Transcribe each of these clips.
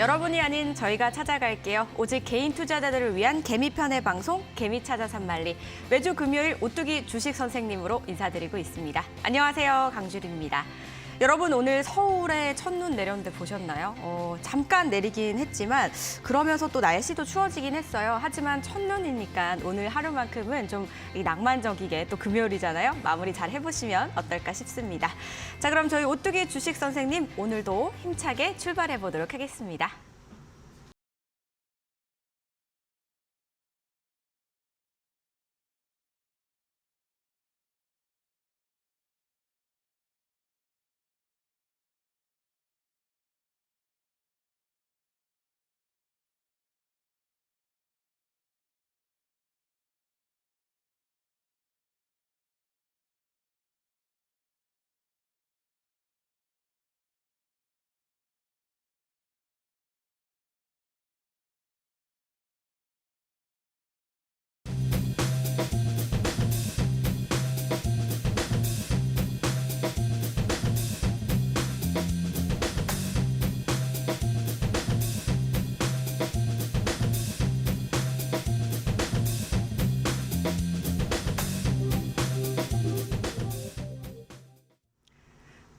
여러분이 아닌 저희가 찾아갈게요. 오직 개인 투자자들을 위한 개미편의 방송 개미 찾아 산만리. 매주 금요일 오뚜기 주식 선생님으로 인사드리고 있습니다. 안녕하세요, 강주리입니다. 여러분 오늘 서울에 첫눈 내렸는데 보셨나요? 잠깐 내리긴 했지만 그러면서 또 날씨도 추워지긴 했어요. 하지만 첫눈이니까 오늘 하루만큼은 좀 낭만적이게 또 금요일이잖아요. 마무리 잘 해보시면 어떨까 싶습니다. 자, 그럼 저희 오뚜기 주식 선생님 오늘도 힘차게 출발해 보도록 하겠습니다.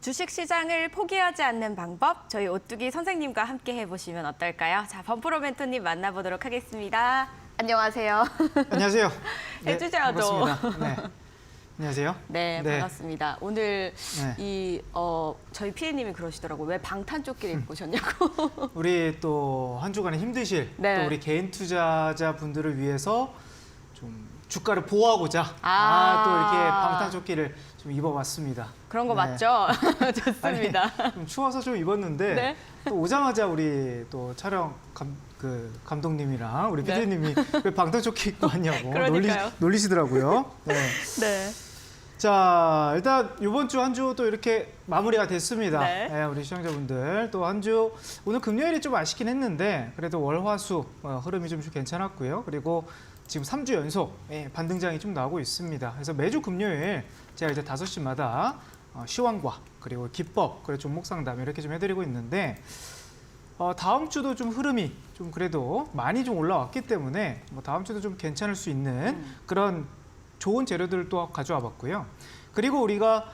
주식시장을 포기하지 않는 방법, 저희 오뚜기 선생님과 함께 해보시면 어떨까요? 자, 범프로 멘토님 만나보도록 하겠습니다. 안녕하세요. 안녕하세요. 네, 해주셔야죠. 반갑습니다. 네. 안녕하세요. 네, 반갑습니다. 오늘 네. 저희 피디님이 그러시더라고요. 왜 방탄조끼를 입고 오셨냐고. 우리 또 한 주간에 힘드실 네. 또 우리 개인 투자자 분들을 위해서 좀 주가를 보호하고자 또 이렇게 방탄조끼를 좀 입어봤습니다. 그런 거 네. 맞죠? 좋습니다. 아니, 좀 추워서 좀 입었는데 네. 또 오자마자 우리 또 촬영 감독님이랑 우리 PD님이 왜 방탄조끼 입고 왔냐고 그러니까요. 놀리시더라고요. 네. 네. 자, 일단 이번 주 한 주 또 이렇게 마무리가 됐습니다. 네. 네, 우리 시청자분들 또 한 주 오늘 금요일이 좀 아쉽긴 했는데 그래도 월, 화, 수 흐름이 좀 괜찮았고요. 그리고 지금 3주 연속 반등장이 좀 나오고 있습니다. 그래서 매주 금요일 제가 이제 5시마다 시황과 그리고 기법, 그리고 종목 상담 이렇게 좀 해드리고 있는데 다음 주도 좀 흐름이 좀 그래도 많이 좀 올라왔기 때문에 다음 주도 좀 괜찮을 수 있는 그런 좋은 재료들을 또 가져와 봤고요. 그리고 우리가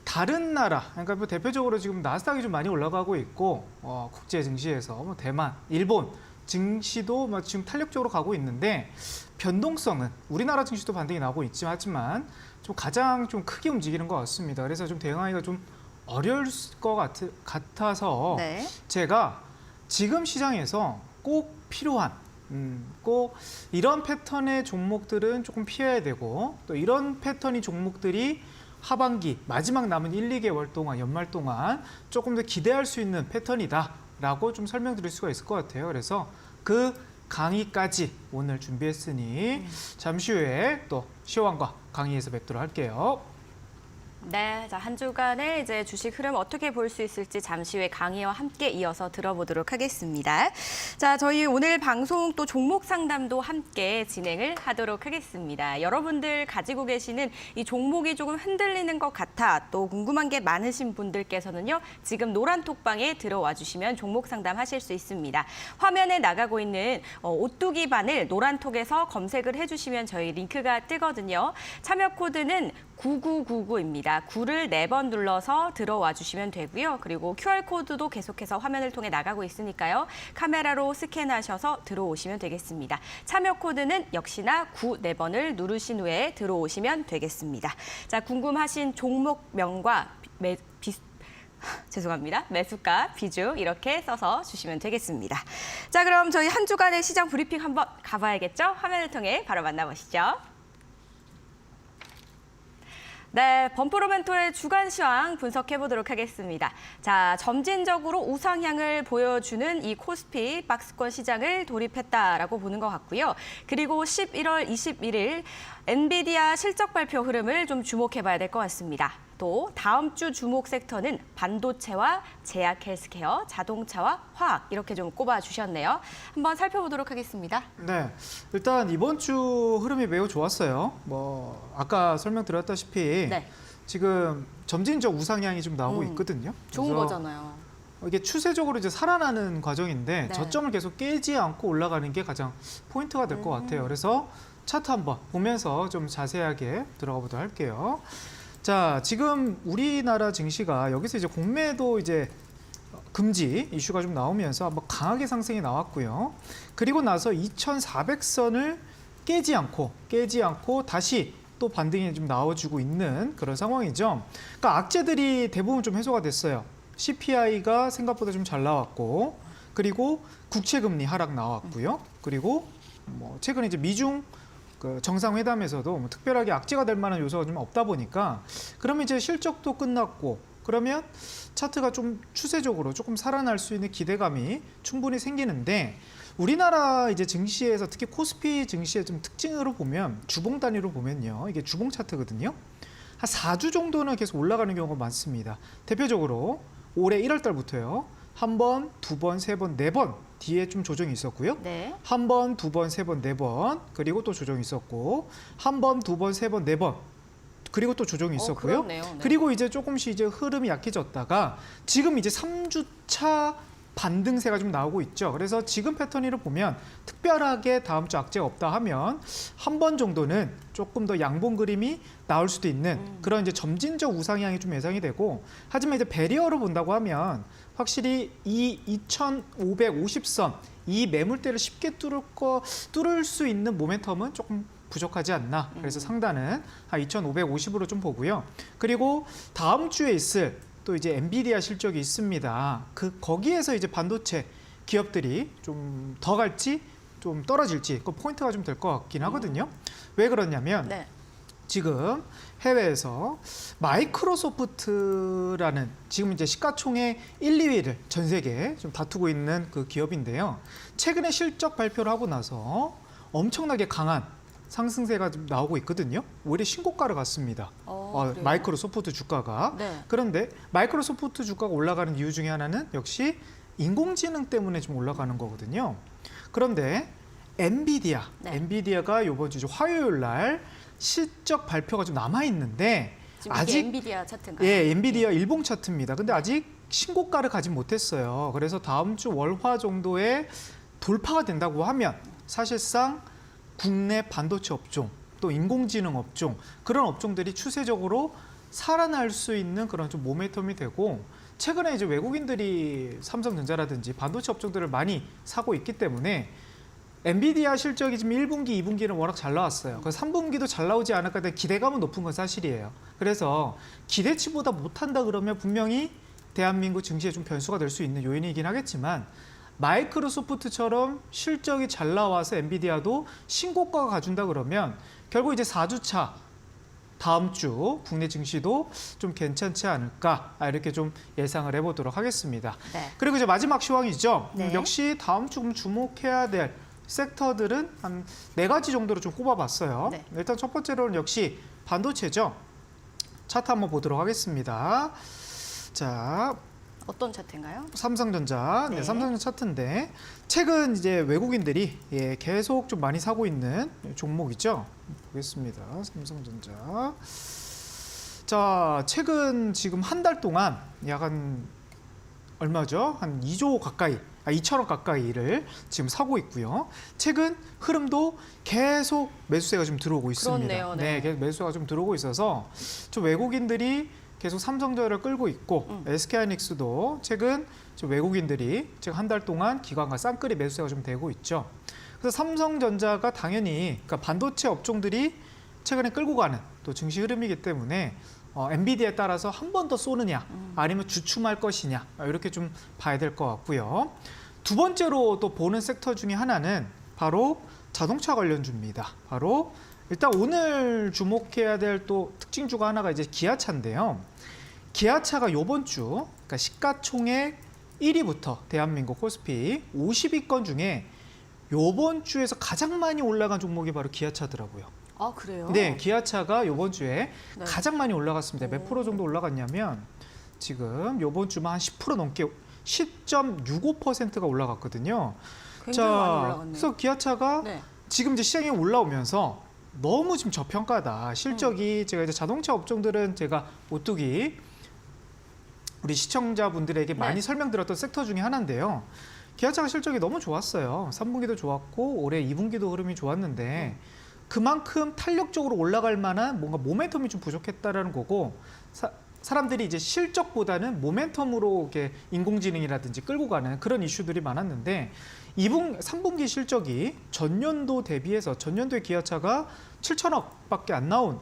다른 나라, 그러니까 뭐 대표적으로 지금 나스닥이 좀 많이 올라가고 있고 국제 증시에서 대만, 일본 증시도 지금 탄력적으로 가고 있는데 변동성은 우리나라 증시도 반등이 나오고 있지만 하지만 좀 가장 좀 크게 움직이는 것 같습니다. 그래서 좀 대응하기가 좀 어려울 것 같아서 네. 제가 지금 시장에서 꼭 필요한 꼭 이런 패턴의 종목들은 조금 피해야 되고 또 이런 패턴의 종목들이 하반기 마지막 남은 1, 2개월 동안 연말 동안 조금 더 기대할 수 있는 패턴이다라고 좀 설명드릴 수가 있을 것 같아요. 그래서 그 강의까지 오늘 준비했으니 잠시 후에 또 시황과 강의에서 뵙도록 할게요. 네, 자, 한 주간의 이제 주식 흐름 어떻게 볼 수 있을지 잠시 후에 강의와 함께 이어서 들어보도록 하겠습니다. 자, 저희 오늘 방송 또 종목 상담도 함께 진행을 하도록 하겠습니다. 여러분들 가지고 계시는 이 종목이 조금 흔들리는 것 같아 또 궁금한 게 많으신 분들께서는요, 지금 노란 톡방에 들어와 주시면 종목 상담 하실 수 있습니다. 화면에 나가고 있는 오뚜기 바늘 노란 톡에서 검색을 해주시면 저희 링크가 뜨거든요. 참여 코드는 9999입니다. 9를 4번 눌러서 들어와 주시면 되고요. 그리고 QR코드도 계속해서 화면을 통해 나가고 있으니까요. 카메라로 스캔하셔서 들어오시면 되겠습니다. 참여 코드는 역시나 9, 4번을 누르신 후에 들어오시면 되겠습니다. 자, 궁금하신 종목명과 죄송합니다. 매수가, 비중 이렇게 써서 주시면 되겠습니다. 자, 그럼 저희 한 주간의 시장 브리핑 한번 가봐야겠죠? 화면을 통해 바로 만나보시죠. 네, 범프로 멘토의 주간 시황 분석해 보도록 하겠습니다. 자, 점진적으로 우상향을 보여주는 이 코스피 박스권 시장을 돌입했다라고 보는 것 같고요. 그리고 11월 21일 엔비디아 실적 발표 흐름을 좀 주목해 봐야 될 것 같습니다. 또 다음 주 주목 섹터는 반도체와 제약 헬스케어, 자동차와 화학 이렇게 좀 꼽아 주셨네요. 한번 살펴보도록 하겠습니다. 네, 일단 이번 주 흐름이 매우 좋았어요. 아까 설명드렸다시피 네. 지금 점진적 우상향이 좀 나오고 있거든요. 좋은 그래서 거잖아요. 이게 추세적으로 이제 살아나는 과정인데 네. 저점을 계속 깨지 않고 올라가는 게 가장 포인트가 될 것 같아요. 그래서 차트 한번 보면서 좀 자세하게 들어가 보도록 할게요. 자, 지금 우리나라 증시가 여기서 이제 공매도 이제 금지 이슈가 좀 나오면서 한번 강하게 상승이 나왔고요. 그리고 나서 2,400선을 깨지 않고 다시 또 반등이 좀 나와주고 있는 그런 상황이죠. 그러니까 악재들이 대부분 좀 해소가 됐어요. CPI가 생각보다 좀 잘 나왔고, 그리고 국채금리 하락 나왔고요. 그리고 뭐 최근에 이제 미중 그 정상회담에서도 뭐 특별하게 악재가 될 만한 요소가 좀 없다 보니까 그러면 이제 실적도 끝났고 그러면 차트가 좀 추세적으로 조금 살아날 수 있는 기대감이 충분히 생기는데 우리나라 이제 증시에서 특히 코스피 증시의 좀 특징으로 보면 주봉 단위로 보면요. 이게 주봉 차트거든요. 한 4주 정도는 계속 올라가는 경우가 많습니다. 대표적으로 올해 1월 달부터요. 한 번, 두 번, 세 번, 네 번 뒤에 좀 조정이 있었고요. 네. 한 번, 두 번, 세 번, 네 번, 그리고 또 조정이 있었고, 한 번, 두 번, 세 번, 네 번, 그리고 또 조정이 있었고요. 그렇네요. 네. 그리고 이제 조금씩 이제 흐름이 약해졌다가 지금 이제 3주차 반등세가 좀 나오고 있죠. 그래서 지금 패턴으로 보면 특별하게 다음 주 악재가 없다 하면 한 번 정도는 조금 더 양봉 그림이 나올 수도 있는 그런 이제 점진적 우상향이 좀 예상이 되고, 하지만 이제 배리어로 본다고 하면 확실히 이 2,550선 이 매물대를 쉽게 뚫을 수 있는 모멘텀은 조금 부족하지 않나. 그래서 상단은 한 2,550으로 좀 보고요. 그리고 다음 주에 있을 또 이제 엔비디아 실적이 있습니다. 거기에서 이제 반도체 기업들이 좀 더 갈지 좀 떨어질지 그 포인트가 좀 될 것 같긴 하거든요. 왜 그러냐면 네. 지금 해외에서 마이크로소프트라는 지금 이제 시가총액 1, 2위를 전 세계에 좀 다투고 있는 그 기업인데요. 최근에 실적 발표를 하고 나서 엄청나게 강한 상승세가 좀 나오고 있거든요. 오히려 신고가를 갔습니다. 그래요? 마이크로소프트 주가가. 네. 그런데 마이크로소프트 주가가 올라가는 이유 중에 하나는 역시 인공지능 때문에 좀 올라가는 거거든요. 그런데 엔비디아가 이번 주 화요일 날 실적 발표가 좀 남아 있는데 지금 이게 아직 엔비디아 차트인가요? 예, 엔비디아 일봉 차트입니다. 근데 아직 신고가를 가진 못했어요. 그래서 다음 주 월화 정도에 돌파가 된다고 하면 사실상 국내 반도체 업종, 또 인공지능 업종, 그런 업종들이 추세적으로 살아날 수 있는 그런 좀 모멘텀이 되고, 최근에 이제 외국인들이 삼성전자라든지 반도체 업종들을 많이 사고 있기 때문에 엔비디아 실적이 지금 1분기, 2분기는 워낙 잘 나왔어요. 그래서 3분기도 잘 나오지 않을까 하는 기대감은 높은 건 사실이에요. 그래서 기대치보다 못한다 그러면 분명히 대한민국 증시에 좀 변수가 될 수 있는 요인이긴 하겠지만, 마이크로소프트처럼 실적이 잘 나와서 엔비디아도 신고가가 가준다 그러면 결국 이제 4주차 다음 주 국내 증시도 좀 괜찮지 않을까, 이렇게 좀 예상을 해보도록 하겠습니다. 네. 그리고 이제 마지막 시황이죠. 네. 역시 다음 주 주목해야 될 섹터들은 한 4가지 정도로 좀 꼽아봤어요. 네. 일단 첫 번째로는 역시 반도체죠. 차트 한번 보도록 하겠습니다. 자, 어떤 차트인가요? 삼성전자, 네. 삼성전자 차트인데 최근 이제 외국인들이 계속 좀 많이 사고 있는 종목이죠. 보겠습니다. 삼성전자. 자, 최근 지금 한 달 동안 약간 얼마죠? 한 2조 가까이, 2천억 가까이를 지금 사고 있고요. 최근 흐름도 계속 매수세가 좀 들어오고 있습니다. 그렇네요. 네. 계속 매수가 좀 들어오고 있어서 좀 외국인들이 계속 삼성전자를 끌고 있고, SK하이닉스도 최근 좀 외국인들이 지금 한 달 동안 기관과 쌍끌이 매수세가 좀 되고 있죠. 그래서 삼성전자가 당연히 그러니까 반도체 업종들이 최근에 끌고 가는 또 증시 흐름이기 때문에 엔비디아에 따라서 한 번 더 쏘느냐 아니면 주춤할 것이냐, 이렇게 좀 봐야 될 것 같고요. 두 번째로 또 보는 섹터 중에 하나는 바로 자동차 관련주입니다. 바로 일단 오늘 주목해야 될 또 특징주가 하나가 이제 기아차인데요. 기아차가 이번 주 그러니까 시가총액 1위부터 대한민국 코스피 50위권 중에 이번 주에서 가장 많이 올라간 종목이 바로 기아차더라고요. 아, 그래요? 네, 기아차가 이번 주에 네. 가장 많이 올라갔습니다. 몇 프로 정도 올라갔냐면 지금 이번 주만 한 10% 넘게 10.65%가 올라갔거든요. 굉장히 많이 올라갔네요. 그래서 기아차가 네. 지금 이제 시장에 올라오면서 너무 지금 저평가다. 실적이 제가 이제 자동차 업종들은 제가 오뚜기 우리 시청자분들에게 많이 네. 설명드렸던 섹터 중에 하나인데요. 기아차가 실적이 너무 좋았어요. 3분기도 좋았고 올해 2분기도 흐름이 좋았는데 그만큼 탄력적으로 올라갈 만한 뭔가 모멘텀이 좀 부족했다라는 거고 사람들이 이제 실적보다는 모멘텀으로 이렇게 인공지능이라든지 끌고 가는 그런 이슈들이 많았는데 3분기 실적이 전년도 대비해서 전년도의 기아차가 7천억밖에 안 나온,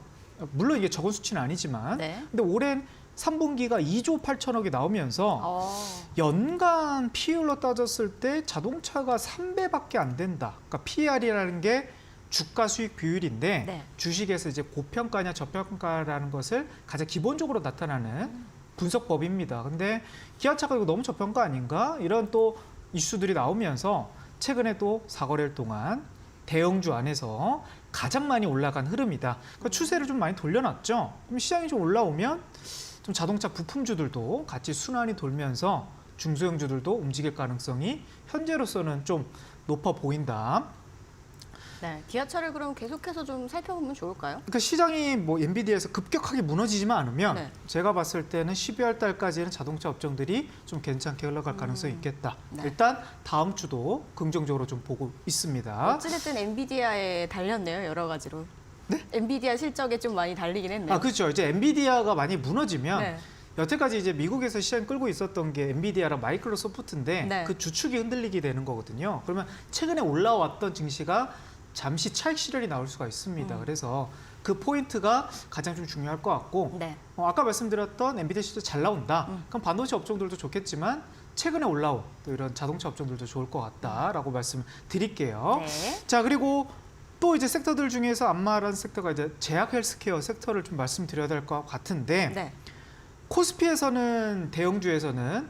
물론 이게 적은 수치는 아니지만 네. 근데 올해는 3분기가 2조 8천억이 나오면서 어. 연간 PER로 따졌을 때 자동차가 3배밖에 안 된다. 그러니까 PER이라는 게 주가 수익 비율인데 네. 주식에서 이제 고평가냐 저평가라는 것을 가장 기본적으로 나타나는 분석법입니다. 근데 기아차가 이거 너무 저평가 아닌가? 이런 또 이슈들이 나오면서 최근에 또 4거래일 동안 대형주 안에서 가장 많이 올라간 흐름이다. 그러니까 추세를 좀 많이 돌려놨죠. 그럼 시장이 좀 올라오면 좀 자동차 부품주들도 같이 순환이 돌면서 중소형주들도 움직일 가능성이 현재로서는 좀 높아 보인다. 네. 기아차를 그럼 계속해서 좀 살펴보면 좋을까요? 그러니까 시장이 뭐 엔비디아에서 급격하게 무너지지만 않으면 네. 제가 봤을 때는 12월 달까지는 자동차 업종들이 좀 괜찮게 흘러갈 가능성이 있겠다. 네. 일단 다음 주도 긍정적으로 좀 보고 있습니다. 어찌됐든 엔비디아에 달렸네요, 여러 가지로. 네? 엔비디아 실적에 좀 많이 달리긴 했네요. 아, 그렇죠. 이제 엔비디아가 많이 무너지면 네. 여태까지 이제 미국에서 시장 끌고 있었던 게 엔비디아랑 마이크로소프트인데 네. 그 주축이 흔들리게 되는 거거든요. 그러면 최근에 올라왔던 증시가 잠시 차익 실현이 나올 수가 있습니다. 그래서 그 포인트가 가장 좀 중요할 것 같고 네. 아까 말씀드렸던 엔비디아 실적 잘 나온다. 그럼 반도체 업종들도 좋겠지만 최근에 올라온 또 이런 자동차 업종들도 좋을 것 같다라고 말씀드릴게요. 네. 자, 그리고 또 이제 섹터들 중에서 안 말한 섹터가 이제 제약 헬스케어 섹터를 좀 말씀드려야 될 것 같은데 네. 코스피에서는 대형주에서는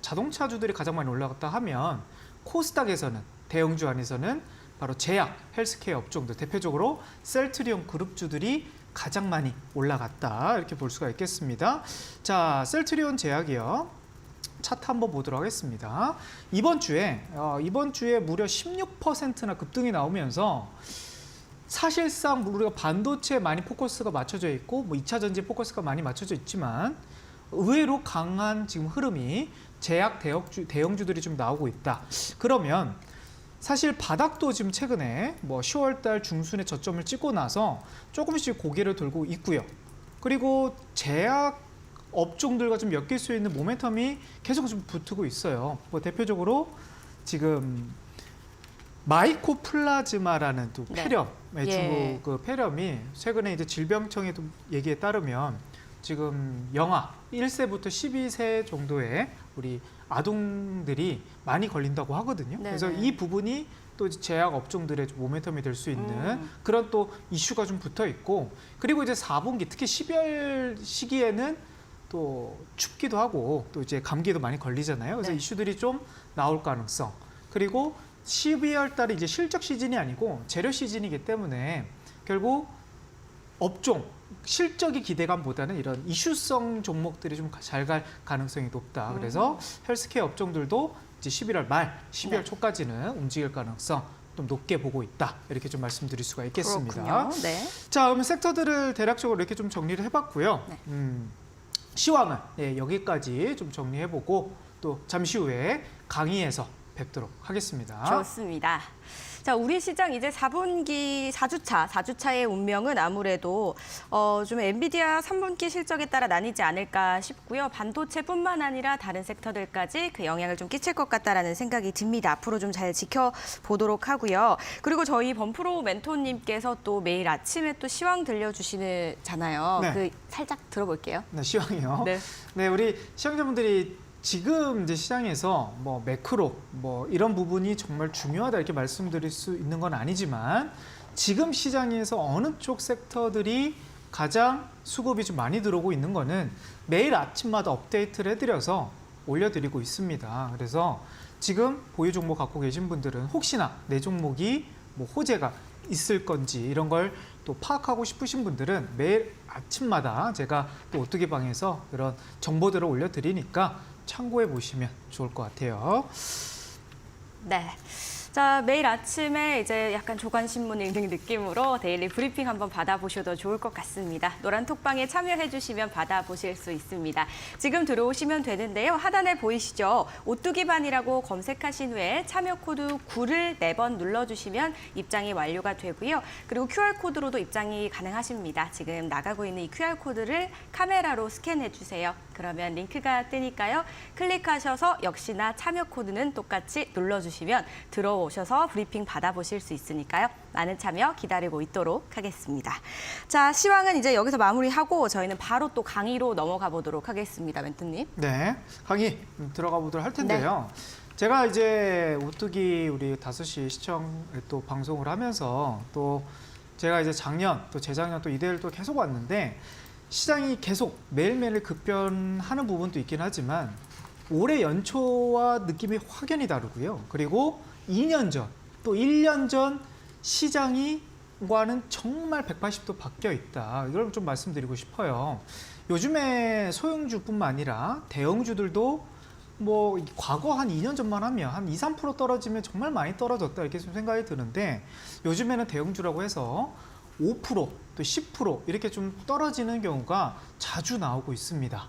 자동차주들이 가장 많이 올라갔다 하면 코스닥에서는 대형주 안에서는 바로 제약, 헬스케어 업종들 대표적으로 셀트리온 그룹주들이 가장 많이 올라갔다 이렇게 볼 수가 있겠습니다. 자, 셀트리온 제약이요. 차트 한번 보도록 하겠습니다. 이번 주에 무려 16%나 급등이 나오면서 사실상 우리가 반도체에 많이 포커스가 맞춰져 있고 뭐 2차 전지 포커스가 많이 맞춰져 있지만 의외로 강한 지금 흐름이 제약 대형주들이 좀 나오고 있다. 그러면 사실 바닥도 지금 최근에 뭐 10월 달 중순에 저점을 찍고 나서 조금씩 고개를 들고 있고요. 그리고 제약 업종들과 좀 엮일 수 있는 모멘텀이 계속 좀 붙고 있어요. 뭐 대표적으로 지금 마이코플라즈마라는 또 네. 폐렴, 예. 그 폐렴이 최근에 이제 질병청의 얘기에 따르면 지금 영아 1세부터 12세 정도의 우리 아동들이 많이 걸린다고 하거든요. 네네. 그래서 이 부분이 또 제약 업종들의 모멘텀이 될 수 있는 그런 또 이슈가 좀 붙어 있고 그리고 이제 4분기 특히 12월 시기에는 또 춥기도 하고 또 이제 감기도 많이 걸리잖아요. 그래서 네. 이슈들이 좀 나올 가능성. 그리고 12월 달이 이제 실적 시즌이 아니고 재료 시즌이기 때문에 결국 업종 실적이 기대감보다는 이런 이슈성 종목들이 좀 잘 갈 가능성이 높다. 그래서 헬스케어 업종들도 이제 11월 말, 12월 네. 초까지는 움직일 가능성 좀 높게 보고 있다. 이렇게 좀 말씀드릴 수가 있겠습니다. 그렇군요. 네. 자, 그러면 섹터들을 대략적으로 이렇게 좀 정리를 해봤고요. 네. 시황은 여기까지 좀 정리해보고 또 잠시 후에 강의에서 뵙도록 하겠습니다. 좋습니다. 자, 우리 시장 이제 4분기 4주차의 운명은 아무래도 좀 엔비디아 3분기 실적에 따라 나뉘지 않을까 싶고요. 반도체뿐만 아니라 다른 sek터들까지 그 영향을 좀 끼칠 것 같다라는 생각이 듭니다. 앞으로 좀 잘 지켜보도록 하고요. 그리고 저희 범프로 멘토님께서 또 매일 아침에 또 시황 들려주시잖아요. 네. 그 살짝 들어볼게요. 네, 시황이요. 네. 네, 우리 시청자분들이 지금 이제 시장에서 뭐 매크로 뭐 이런 부분이 정말 중요하다 이렇게 말씀드릴 수 있는 건 아니지만 지금 시장에서 어느 쪽 섹터들이 가장 수급이 좀 많이 들어오고 있는 거는 매일 아침마다 업데이트를 해드려서 올려드리고 있습니다. 그래서 지금 보유 종목 갖고 계신 분들은 혹시나 내 종목이 뭐 호재가 있을 건지 이런 걸 또 파악하고 싶으신 분들은 매일 아침마다 제가 또 오뚜기 방에서 그런 정보들을 올려드리니까 참고해 보시면 좋을 것 같아요. 네. 자, 매일 아침에 이제 약간 조간신문 읽는 느낌으로 데일리 브리핑 한번 받아보셔도 좋을 것 같습니다. 노란 톡방에 참여해주시면 받아보실 수 있습니다. 지금 들어오시면 되는데요. 하단에 보이시죠? 오뚜기반이라고 검색하신 후에 참여 코드 9를 4번 눌러주시면 입장이 완료가 되고요. 그리고 QR코드로도 입장이 가능하십니다. 지금 나가고 있는 이 QR코드를 카메라로 스캔해주세요. 그러면 링크가 뜨니까요. 클릭하셔서 역시나 참여 코드는 똑같이 눌러주시면 들어오셔서 브리핑 받아보실 수 있으니까요. 많은 참여 기다리고 있도록 하겠습니다. 자, 시황은 이제 여기서 마무리하고 저희는 바로 또 강의로 넘어가 보도록 하겠습니다. 멘토님. 네, 강의 들어가 보도록 할 텐데요. 제가 이제 오뚜기 우리 5시 시청 또 방송을 하면서 또 제가 이제 작년 또 재작년 또 이대를 또 계속 왔는데 시장이 계속 매일매일 급변하는 부분도 있긴 하지만 올해 연초와 느낌이 확연히 다르고요. 그리고 2년 전, 또 1년 전 시장과는 정말 180도 바뀌어 있다. 이걸 좀 말씀드리고 싶어요. 요즘에 소형주뿐만 아니라 대형주들도 뭐 과거 한 2년 전만 하면 한 2, 3% 떨어지면 정말 많이 떨어졌다 이렇게 좀 생각이 드는데 요즘에는 대형주라고 해서 5%, 또 10% 이렇게 좀 떨어지는 경우가 자주 나오고 있습니다.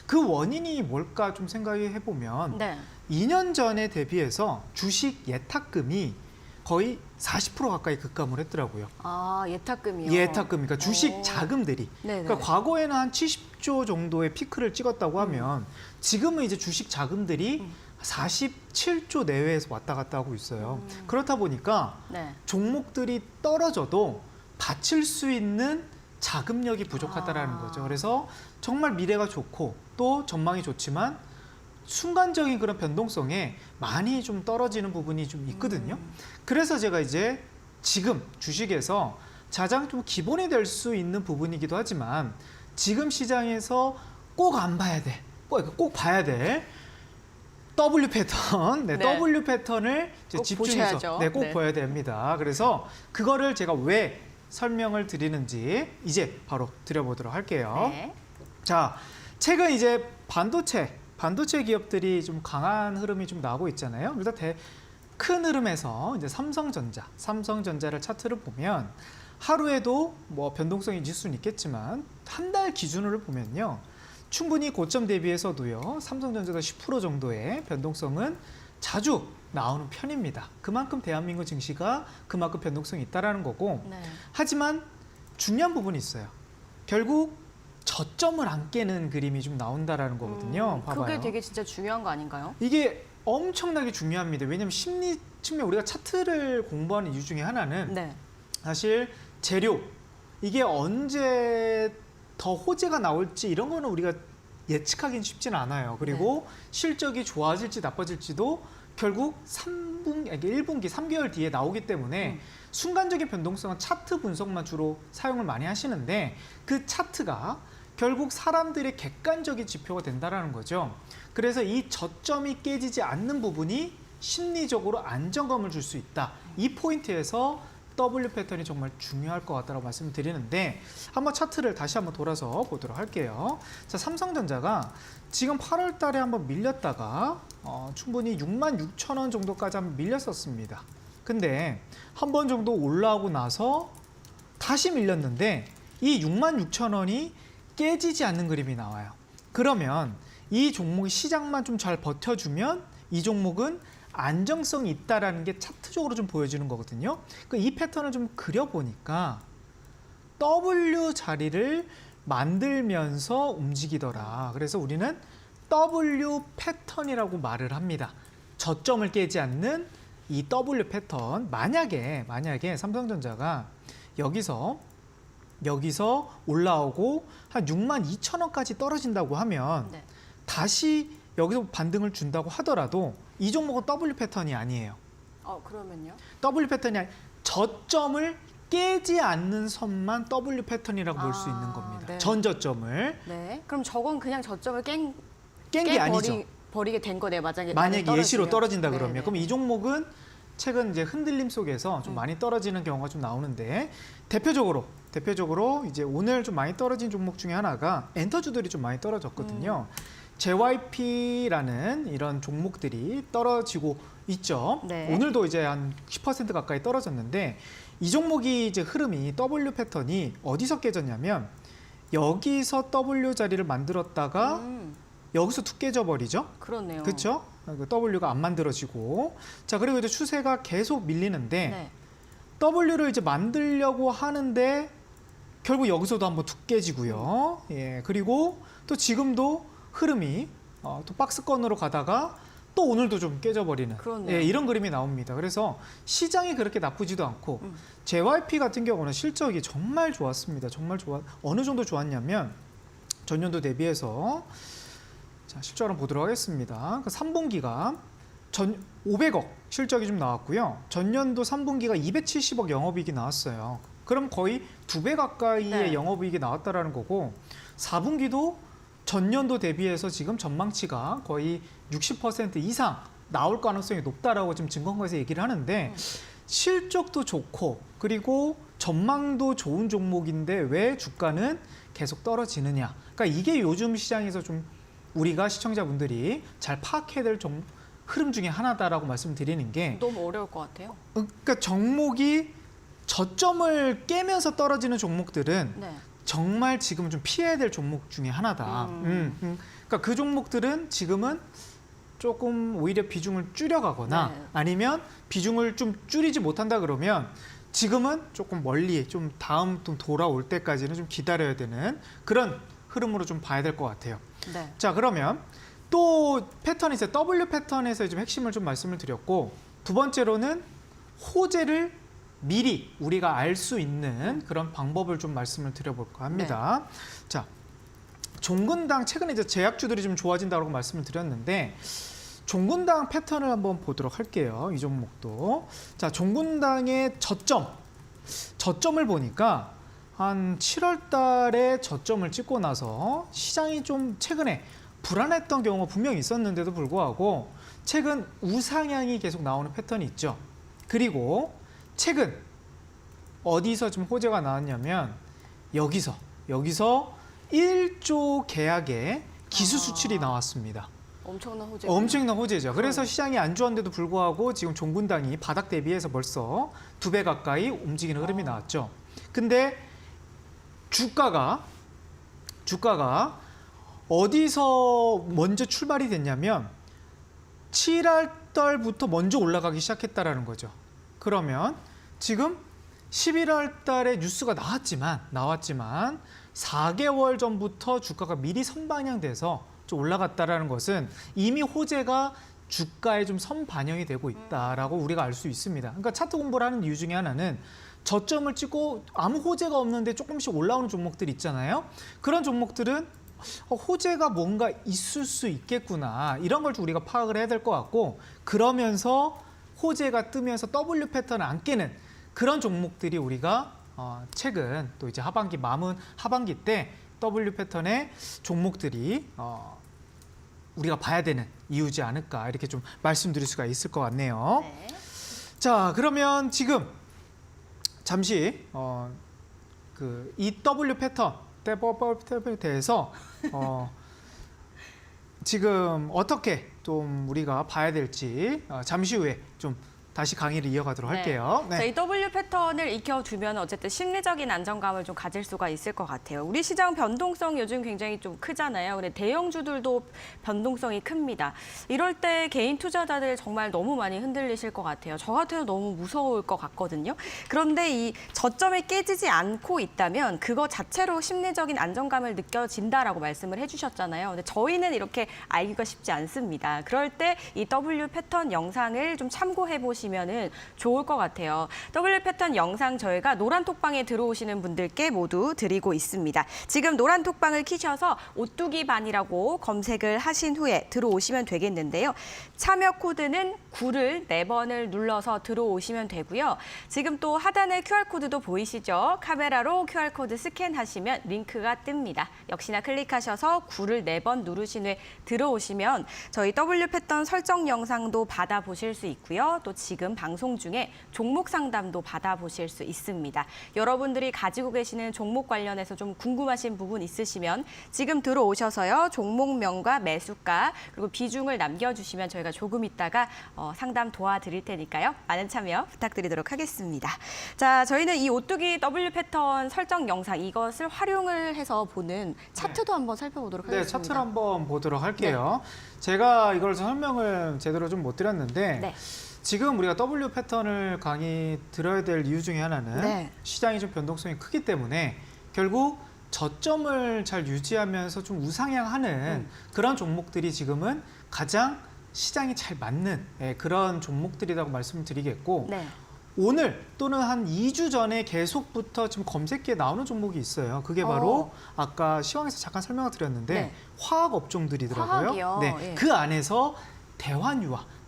그 원인이 뭘까 좀 생각해 보면 2년 전에 대비해서 주식 예탁금이 거의 40% 가까이 급감을 했더라고요. 아, 예탁금이요? 예탁금, 그러니까 주식 자금들이. 네네. 그러니까 과거에는 한 70조 정도의 피크를 찍었다고 하면 지금은 이제 주식 자금들이 47조 내외에서 왔다 갔다 하고 있어요. 그렇다 보니까 종목들이 떨어져도 받칠 수 있는 자금력이 부족하다라는 거죠. 그래서 정말 미래가 좋고 또 전망이 좋지만 순간적인 그런 변동성에 많이 좀 떨어지는 부분이 좀 있거든요. 그래서 제가 이제 지금 주식에서 가장 좀 기본이 될 수 있는 부분이기도 하지만 지금 시장에서 꼭 안 봐야 돼. 꼭 봐야 돼. W 패턴, W 패턴을 이제 집중해서 꼭 봐야 됩니다. 그래서 그거를 제가 왜 설명을 드리는지 이제 바로 드려보도록 할게요. 자, 최근 이제 반도체 기업들이 좀 강한 흐름이 좀 나오고 있잖아요. 일단 큰 흐름에서 이제 삼성전자를 차트를 보면 하루에도 뭐 변동성이 있을 수는 있겠지만 한 달 기준으로 보면요. 충분히 고점 대비해서도요. 삼성전자가 10% 정도의 변동성은 자주 나오는 편입니다. 그만큼 대한민국 증시가 그만큼 변동성이 있다라는 거고 하지만 중요한 부분이 있어요. 결국 저점을 안 깨는 그림이 좀 나온다라는 거거든요. 봐봐요. 그게 되게 진짜 중요한 거 아닌가요? 이게 엄청나게 중요합니다. 왜냐하면 심리 측면 우리가 차트를 공부하는 이유 중에 하나는 사실 재료 이게 언제 더 호재가 나올지 이런 거는 우리가 예측하기는 쉽지는 않아요. 그리고 실적이 좋아질지 나빠질지도 결국 1분기, 3개월 뒤에 나오기 때문에 순간적인 변동성은 차트 분석만 주로 사용을 많이 하시는데 그 차트가 결국 사람들의 객관적인 지표가 된다는 거죠. 그래서 이 저점이 깨지지 않는 부분이 심리적으로 안정감을 줄 수 있다. 이 포인트에서 W 패턴이 정말 중요할 것 같다고 말씀을 드리는데 한번 차트를 다시 한번 돌아서 보도록 할게요. 자, 삼성전자가 지금 8월 달에 한번 밀렸다가 충분히 66,000원 정도까지 한번 밀렸었습니다. 근데 한 번 정도 올라오고 나서 다시 밀렸는데 이 66,000원이 깨지지 않는 그림이 나와요. 그러면 이 종목이 시장만 좀 잘 버텨주면 이 종목은 안정성이 있다라는 게 차트적으로 좀 보여지는 거거든요. 이 패턴을 좀 그려보니까 W 자리를 만들면서 움직이더라. 그래서 우리는 W 패턴이라고 말을 합니다. 저점을 깨지 않는 이 W 패턴. 만약에 삼성전자가 여기서 올라오고 한 62,000원까지 떨어진다고 하면 다시 여기서 반등을 준다고 하더라도 이 종목은 W 패턴이 아니에요. 그러면요? W 패턴이 아니 저점을 깨지 않는 선만 W 패턴이라고 볼 수 있는 겁니다. 전 저점을. 그럼 저건 그냥 저점을 깬 게 아니죠. 버리게 된 거네, 만약에 예시로 떨어진다 그러면. 그럼 이 종목은 최근 이제 흔들림 속에서 좀 많이 떨어지는 경우가 좀 나오는데 대표적으로 이제 오늘 좀 많이 떨어진 종목 중에 하나가 엔터주들이 좀 많이 떨어졌거든요. JYP라는 이런 종목들이 떨어지고 있죠. 네. 오늘도 이제 한 10% 가까이 떨어졌는데 이 종목이 이제 흐름이 W 패턴이 어디서 깨졌냐면 여기서 W 자리를 만들었다가 여기서 툭 깨져 버리죠. 그렇네요. 그렇죠? W가 안 만들어지고 자 그리고 이제 추세가 계속 밀리는데 네. W를 이제 만들려고 하는데 결국 여기서도 한번 툭 깨지고요. 예 그리고 또 지금도 흐름이 또 박스권으로 가다가 또 오늘도 좀 깨져버리는 그렇네요. 예, 이런 그림이 나옵니다. 그래서 시장이 그렇게 나쁘지도 않고 JYP 같은 경우는 실적이 정말 좋았습니다. 정말 어느 정도 좋았냐면 전년도 대비해서 자, 실적을 한번 보도록 하겠습니다. 그 3분기가 500억 실적이 좀 나왔고요. 전년도 3분기가 270억 영업이익이 나왔어요. 그럼 거의 2배 가까이의 네. 영업이익이 나왔다라는 거고 4분기도 전년도 대비해서 지금 전망치가 거의 60% 이상 나올 가능성이 높다라고 지금 증권가에서 얘기를 하는데 실적도 좋고 그리고 전망도 좋은 종목인데 왜 주가는 계속 떨어지느냐. 그러니까 이게 요즘 시장에서 좀 우리가 시청자분들이 잘 파악해야 될 흐름 중에 하나다라고 말씀드리는 게 너무 어려울 것 같아요. 그러니까 종목이 저점을 깨면서 떨어지는 종목들은 네. 정말 지금은 좀 피해야 될 종목 중에 하나다. 그러니까 그 종목들은 지금은 조금 오히려 비중을 줄여가거나 네. 아니면 비중을 좀 줄이지 못한다 그러면 지금은 조금 멀리 좀 다음 좀 돌아올 때까지는 좀 기다려야 되는 그런 흐름으로 좀 봐야 될 것 같아요. 네. 자 그러면 또 패턴이 있어요. W 패턴에서 좀 핵심을 좀 말씀을 드렸고 두 번째로는 호재를 미리 우리가 알 수 있는 그런 방법을 좀 말씀을 드려볼까 합니다. 자, 종근당 최근에 이제 제약주들이 좀 좋아진다고 말씀을 드렸는데 종근당 패턴을 한번 보도록 할게요. 이 종목도. 자, 종근당의 저점을 보니까 한 7월 달에 저점을 찍고 나서 시장이 좀 최근에 불안했던 경우가 분명히 있었는데도 불구하고 최근 우상향이 계속 나오는 패턴이 있죠. 그리고 최근 어디서 좀 호재가 나왔냐면 여기서 1조 계약의 기수 수출이 나왔습니다. 엄청난 호재. 엄청난 호재죠. 그래서 시장이 안 좋았는데도 불구하고 지금 종군당이 바닥 대비해서 벌써 2배 가까이 움직이는 흐름이 나왔죠. 근데 주가가 어디서 먼저 출발이 됐냐면 7월 달부터 먼저 올라가기 시작했다라는 거죠. 그러면 지금 11월 달에 뉴스가 나왔지만 4개월 전부터 주가가 미리 선반영돼서 좀 올라갔다라는 것은 이미 호재가 주가에 좀 선반영이 되고 있다라고 우리가 알 수 있습니다. 그러니까 차트 공부를 하는 이유 중에 하나는 저점을 찍고 아무 호재가 없는데 조금씩 올라오는 종목들 있잖아요. 그런 종목들은 호재가 뭔가 있을 수 있겠구나. 이런 걸 좀 우리가 파악을 해야 될 것 같고 그러면서 호재가 뜨면서 W 패턴을 안 깨는 그런 종목들이 우리가 최근 또 이제 하반기 때 W 패턴의 종목들이 우리가 봐야 되는 이유지 않을까 이렇게 좀 말씀드릴 수가 있을 것 같네요. 네. 자 그러면 지금 잠시 이 W 패턴에 대해서 지금 어떻게 좀 우리가 봐야 될지 잠시 후에 좀 다시 강의를 이어가도록 할게요. 네. 이 W 패턴을 익혀두면 어쨌든 심리적인 안정감을 좀 가질 수가 있을 것 같아요. 우리 시장 변동성 요즘 굉장히 좀 크잖아요. 근데 대형주들도 변동성이 큽니다. 이럴 때 개인 투자자들 정말 너무 많이 흔들리실 것 같아요. 저 같아도 너무 무서울 것 같거든요. 그런데 이 저점이 깨지지 않고 있다면 그거 자체로 심리적인 안정감을 느껴진다라고 말씀을 해주셨잖아요. 근데 저희는 이렇게 알기가 쉽지 않습니다. 그럴 때 이 W 패턴 영상을 좀 참고해 보시면 좋을 것 같아요. W 패턴 영상 저희가 노란 톡방에 들어오시는 분들께 모두 드리고 있습니다. 지금 노란 톡방을 키셔서 오뚜기 반이라고 검색을 하신 후에 들어오시면 되겠는데요. 참여 코드는 9를 4번을 눌러서 들어오시면 되고요. 지금 또 하단에 QR코드도 보이시죠? 카메라로 QR코드 스캔하시면 링크가 뜹니다. 역시나 클릭하셔서 9를 4번 누르신 후에 들어오시면 저희 W 패턴 설정 영상도 받아보실 수 있고요. 또 지금 방송 중에 종목 상담도 받아보실 수 있습니다. 여러분들이 가지고 계시는 종목 관련해서 좀 궁금하신 부분 있으시면 지금 들어오셔서요. 종목명과 매수가 그리고 비중을 남겨주시면 저희가 조금 있다가 상담 도와드릴 테니까요. 많은 참여 부탁드리도록 하겠습니다. 자, 저희는 이 오뚜기 W 패턴 설정 영상 이것을 활용을 해서 보는 차트도 한번 살펴보도록 네, 하겠습니다. 차트를 한번 보도록 할게요. 제가 이걸 설명을 제대로 좀 못 드렸는데 네. 지금 우리가 W 패턴을 강의 들어야 될 이유 중에 하나는 네. 시장이 좀 변동성이 크기 때문에 결국 저점을 잘 유지하면서 좀 우상향하는 그런 종목들이 지금은 가장 시장이 잘 맞는 그런 종목들이라고 말씀을 드리겠고 네. 오늘 또는 한 2주 전에 계속부터 지금 검색기에 나오는 종목이 있어요. 그게 바로 아까 시황에서 잠깐 설명을 드렸는데 네. 화학 업종들이더라고요. 화학이요? 네, 예. 그 안에서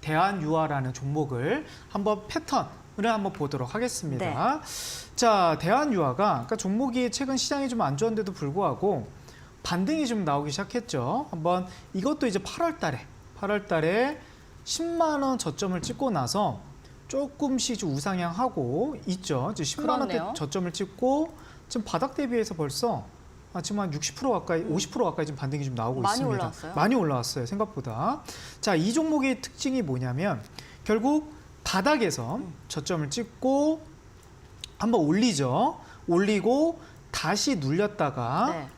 대환유화라는 종목을 한번 패턴을 한번 보도록 하겠습니다. 자, 대환유화가 그러니까 종목이 최근 시장이 좀 안 좋은데도 불구하고 반등이 좀 나오기 시작했죠. 한번 이것도 이제 8월 달에 10만 원 저점을 찍고 나서 조금씩 좀 우상향하고 있죠. 이제 10만 원대 그렇네요. 저점을 찍고 지금 바닥 대비해서 벌써 지금 한 60% 가까이, 50% 가까이 지금 반등이 좀 나오고 많이 있습니다. 올라왔어요? 많이 올라왔어요, 생각보다. 자, 이 종목의 특징이 뭐냐면 결국 바닥에서 저점을 찍고 한번 올리죠. 올리고 다시 눌렸다가 네.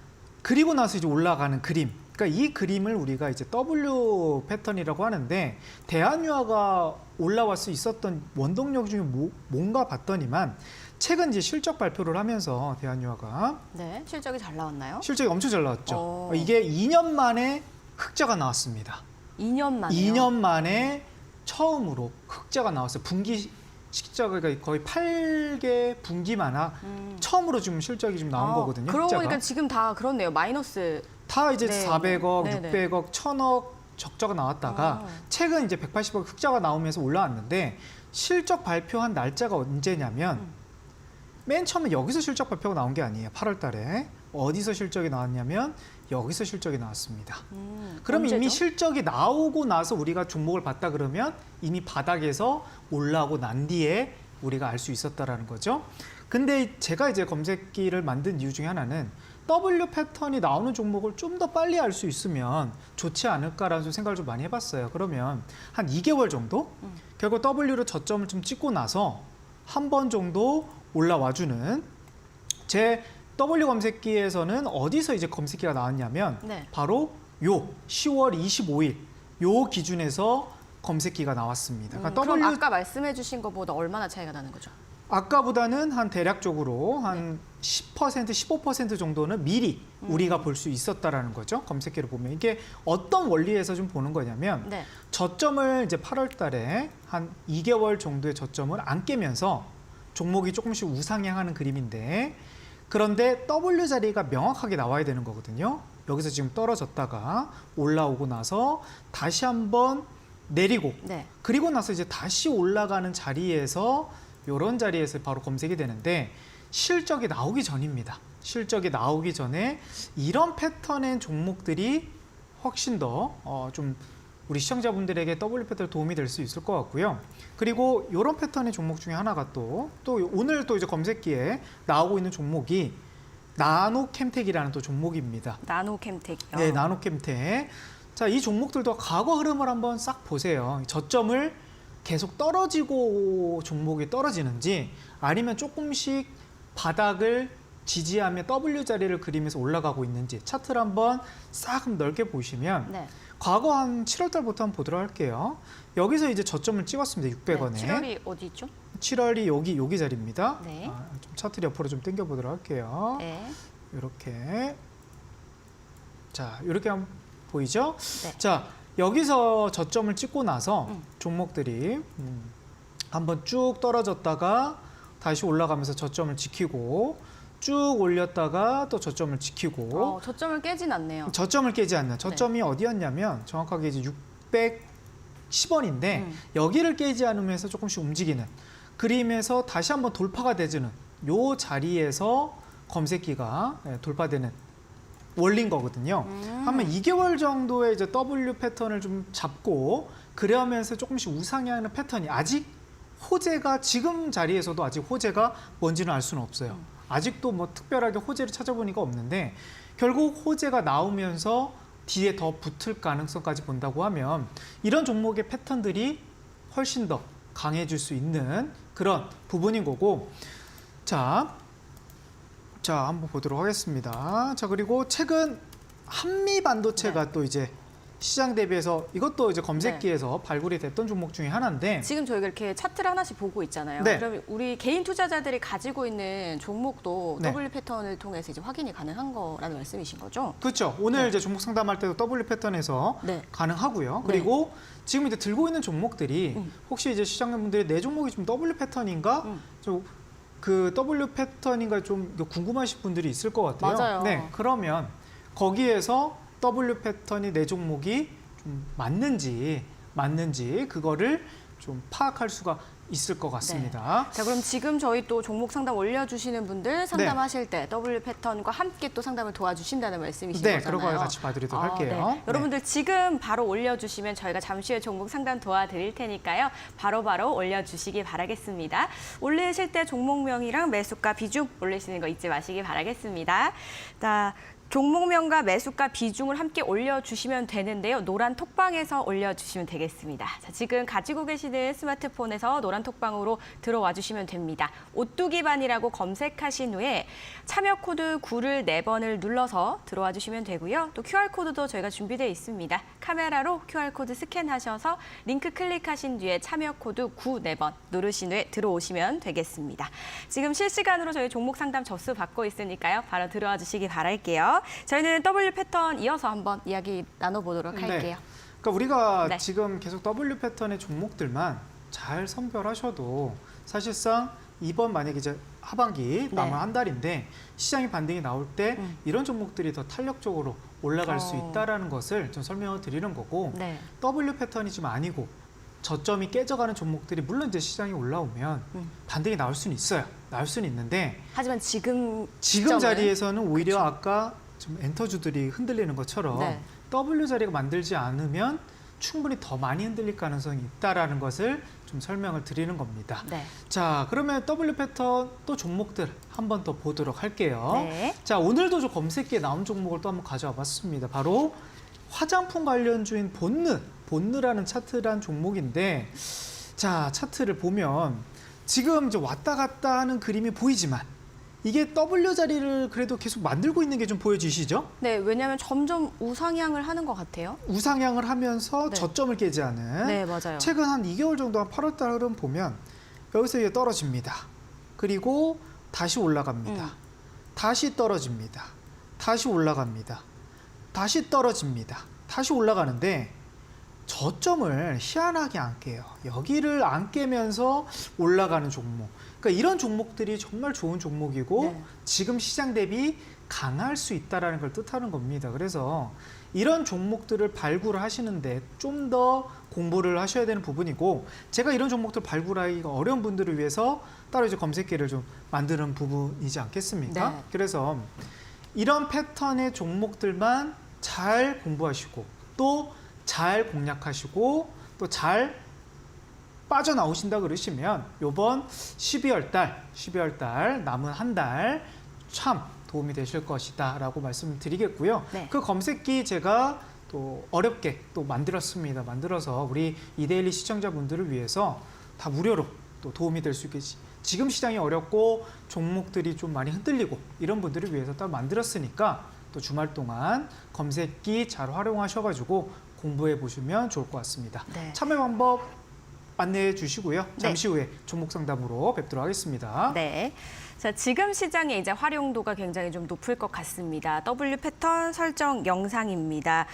그리고 나서 이제 올라가는 그림. 그러니까 이 그림을 우리가 이제 W 패턴이라고 하는데 대한유화가 올라올 수 있었던 원동력 중에 뭔가 봤더니만 최근 이제 실적 발표를 하면서 대한유화가 네. 실적이 잘 나왔나요? 실적이 엄청 잘 나왔죠. 오. 이게 2년 만에 흑자가 나왔습니다. 2년 만에요. 2년 만에 처음으로 흑자가 나왔어요. 분기 실적이 거의 8개 분기마다 처음으로 지금 실적이 좀 나온 거거든요. 그러고 흑자가. 보니까 지금 다 그렇네요. 마이너스. 다 이제 네. 400억, 네네. 600억, 1000억 적자가 나왔다가 최근 이제 180억 흑자가 나오면서 올라왔는데 실적 발표한 날짜가 언제냐면 맨 처음에 여기서 실적 발표가 나온 게 아니에요. 8월 달에. 어디서 실적이 나왔냐면 여기서 실적이 나왔습니다. 그럼 언제죠? 이미 실적이 나오고 나서 우리가 종목을 봤다 그러면 이미 바닥에서 올라오고 난 뒤에 우리가 알 수 있었다라는 거죠. 근데 제가 이제 검색기를 만든 이유 중에 하나는 W 패턴이 나오는 종목을 좀 더 빨리 알 수 있으면 좋지 않을까라는 생각을 좀 많이 해봤어요. 그러면 한 2개월 정도? 결국 W로 저점을 좀 찍고 나서 한 번 정도 올라와주는 제 W 검색기에서는 어디서 이제 검색기가 나왔냐면 네. 바로 요 10월 25일 요 기준에서 검색기가 나왔습니다. 그러니까 그럼 아까 말씀해 주신 것보다 얼마나 차이가 나는 거죠? 아까보다는 한 대략적으로 한 10%, 15% 정도는 미리 우리가 볼 수 있었다라는 거죠. 검색기를 보면 이게 어떤 원리에서 좀 보는 거냐면 네. 저점을 이제 8월 달에 한 2개월 정도의 저점을 안 깨면서 종목이 조금씩 우상향하는 그림인데 그런데 W 자리가 명확하게 나와야 되는 거거든요. 여기서 지금 떨어졌다가 올라오고 나서 다시 한번 내리고 네. 그리고 나서 이제 다시 올라가는 자리에서 이런 자리에서 바로 검색이 되는데 실적이 나오기 전입니다. 실적이 나오기 전에 이런 패턴의 종목들이 훨씬 더 좀 우리 시청자분들에게 W 패턴 도움이 될 수 있을 것 같고요. 그리고 이런 패턴의 종목 중에 하나가 또 오늘 또 이제 검색기에 나오고 있는 종목이 나노캠텍이라는 또 종목입니다. 나노캠텍이요. 네, 나노캠텍. 자, 이 종목들도 과거 흐름을 한번 싹 보세요. 저점을 계속 떨어지고 종목이 떨어지는지 아니면 조금씩 바닥을 지지하며 W 자리를 그리면서 올라가고 있는지 차트를 한번 싹 넓게 보시면 네. 과거 한 7월 달부터 한번 보도록 할게요. 여기서 이제 저점을 찍었습니다. 600원에. 네. 7월이 어디 있죠? 7월이 여기 자리입니다. 네. 좀 차트를 옆으로 좀 당겨 보도록 할게요. 네. 이렇게. 자, 이렇게 한번 보이죠? 네. 자, 여기서 저점을 찍고 나서 종목들이 한번 쭉 떨어졌다가 다시 올라가면서 저점을 지키고 쭉 올렸다가 또 저점을 지키고 저점을 깨진 않네요. 저점을 깨지 않는 저점이 어디였냐면 정확하게 이제 610원인데 여기를 깨지 않으면서 조금씩 움직이는 그림에서 다시 한번 돌파가 되지는 요 자리에서 검색기가 돌파되는 원리인 거거든요. 한번 2개월 정도의 이제 W 패턴을 좀 잡고 그러면서 조금씩 우상향하는 패턴이 아직 호재가 지금 자리에서도 아직 호재가 뭔지는 알 수는 없어요. 아직도 뭐 특별하게 호재를 찾아보니까 없는데 결국 호재가 나오면서 뒤에 더 붙을 가능성까지 본다고 하면 이런 종목의 패턴들이 훨씬 더 강해질 수 있는 그런 부분인 거고 자, 한번 보도록 하겠습니다. 자, 그리고 최근 한미 반도체가 또 이제 시장 대비해서 이것도 이제 검색기에서 발굴이 됐던 종목 중에 하나인데 지금 저희가 이렇게 차트를 하나씩 보고 있잖아요. 네. 그럼 우리 개인 투자자들이 가지고 있는 종목도 네. W 패턴을 통해서 이제 확인이 가능한 거라는 말씀이신 거죠? 그렇죠. 오늘 네. 이제 종목 상담할 때도 W 패턴에서 네. 가능하고요. 네. 그리고 지금 이제 들고 있는 종목들이 혹시 이제 시장분들이 내 종목이 좀 W 패턴인가? 좀 그 W 패턴인가 좀 궁금하신 분들이 있을 것 같아요. 맞아요. 네, 그러면 거기에서 W 패턴이 내 종목이 좀 맞는지 그거를 좀 파악할 수가 있을 것 같습니다. 자, 그럼 지금 저희 또 종목 상담 올려주시는 분들 상담하실 때 W 패턴과 함께 또 상담을 도와주신다는 말씀이신 네, 거잖아요. 그런 거 같이 봐드리도록 할게요. 네. 여러분들 지금 바로 올려주시면 저희가 잠시 후에 종목 상담 도와드릴 테니까요. 바로바로 올려주시기 바라겠습니다. 올리실 때 종목명이랑 매수가 비중 올리시는 거 잊지 마시기 바라겠습니다. 자, 종목명과 매수가 비중을 함께 올려주시면 되는데요. 노란 톡방에서 올려주시면 되겠습니다. 자, 지금 가지고 계시는 스마트폰에서 노란 톡방으로 들어와 주시면 됩니다. 오뚜기반이라고 검색하신 후에 참여 코드 9를 4번을 눌러서 들어와 주시면 되고요. 또 QR코드도 저희가 준비되어 있습니다. 카메라로 QR코드 스캔하셔서 링크 클릭하신 뒤에 참여 코드 9, 4번 누르신 후에 들어오시면 되겠습니다. 지금 실시간으로 저희 종목 상담 접수 받고 있으니까요. 바로 들어와 주시기 바랄게요. 저희는 W 패턴 이어서 한번 이야기 나눠보도록 할게요. 그러니까 우리가 네. 지금 계속 W 패턴의 종목들만 잘 선별하셔도 사실상 이번 만약에 이제 하반기 남은 네. 한 달인데 시장이 반등이 나올 때 이런 종목들이 더 탄력적으로 올라갈 수 있다라는 것을 좀 설명을 드리는 거고 네. W 패턴이 좀 아니고 저점이 깨져가는 종목들이 물론 이제 시장이 올라오면 반등이 나올 수는 있어요. 나올 수는 있는데 하지만 지금 지금 시점은- 자리에서는 오히려 그쵸. 아까 좀 엔터주들이 흔들리는 것처럼 네. W 자리가 만들지 않으면 충분히 더 많이 흔들릴 가능성이 있다라는 것을 좀 설명을 드리는 겁니다. 네. 자, 그러면 W 패턴 또 종목들 한 번 더 보도록 할게요. 네. 자, 오늘도 저 검색기에 나온 종목을 또 한번 가져와 봤습니다. 바로 화장품 관련주인 본느라는 차트란 종목인데 자, 차트를 보면 지금 이제 왔다 갔다 하는 그림이 보이지만 이게 W 자리를 그래도 계속 만들고 있는 게 좀 보여지시죠? 네, 왜냐하면 점점 우상향을 하는 것 같아요. 우상향을 하면서 네. 저점을 깨지 않은 네, 맞아요. 최근 한 2개월 정도 한 8월 달 흐름 보면 여기서 이게 떨어집니다. 그리고 다시 올라갑니다. 다시 떨어집니다. 다시 올라갑니다. 다시 떨어집니다. 다시 올라가는데 저점을 희한하게 안 깨요. 여기를 안 깨면서 올라가는 종목. 그러니까 이런 종목들이 정말 좋은 종목이고 네. 지금 시장 대비 강할 수 있다는 걸 뜻하는 겁니다. 그래서 이런 종목들을 발굴하시는데 좀 더 공부를 하셔야 되는 부분이고 제가 이런 종목들 발굴하기가 어려운 분들을 위해서 따로 이제 검색기를 좀 만드는 부분이지 않겠습니까? 네. 그래서 이런 패턴의 종목들만 잘 공부하시고 또 잘 공략하시고 또 잘 빠져나오신다 그러시면 요번 12월 달 남은 한 달 참 도움이 되실 것이다 라고 말씀을 드리겠고요. 네. 그 검색기 제가 또 어렵게 또 만들었습니다. 만들어서 우리 이데일리 시청자분들을 위해서 다 무료로 또 도움이 될 수 있겠지. 지금 시장이 어렵고 종목들이 좀 많이 흔들리고 이런 분들을 위해서 따로 만들었으니까 또 주말 동안 검색기 잘 활용하셔가지고 공부해 보시면 좋을 것 같습니다. 네. 참여 방법 안내해 주시고요. 잠시 후에 종목 상담으로 뵙도록 하겠습니다. 네. 자, 지금 시장에 이제 활용도가 굉장히 좀 높을 것 같습니다. W 패턴 설정 영상입니다.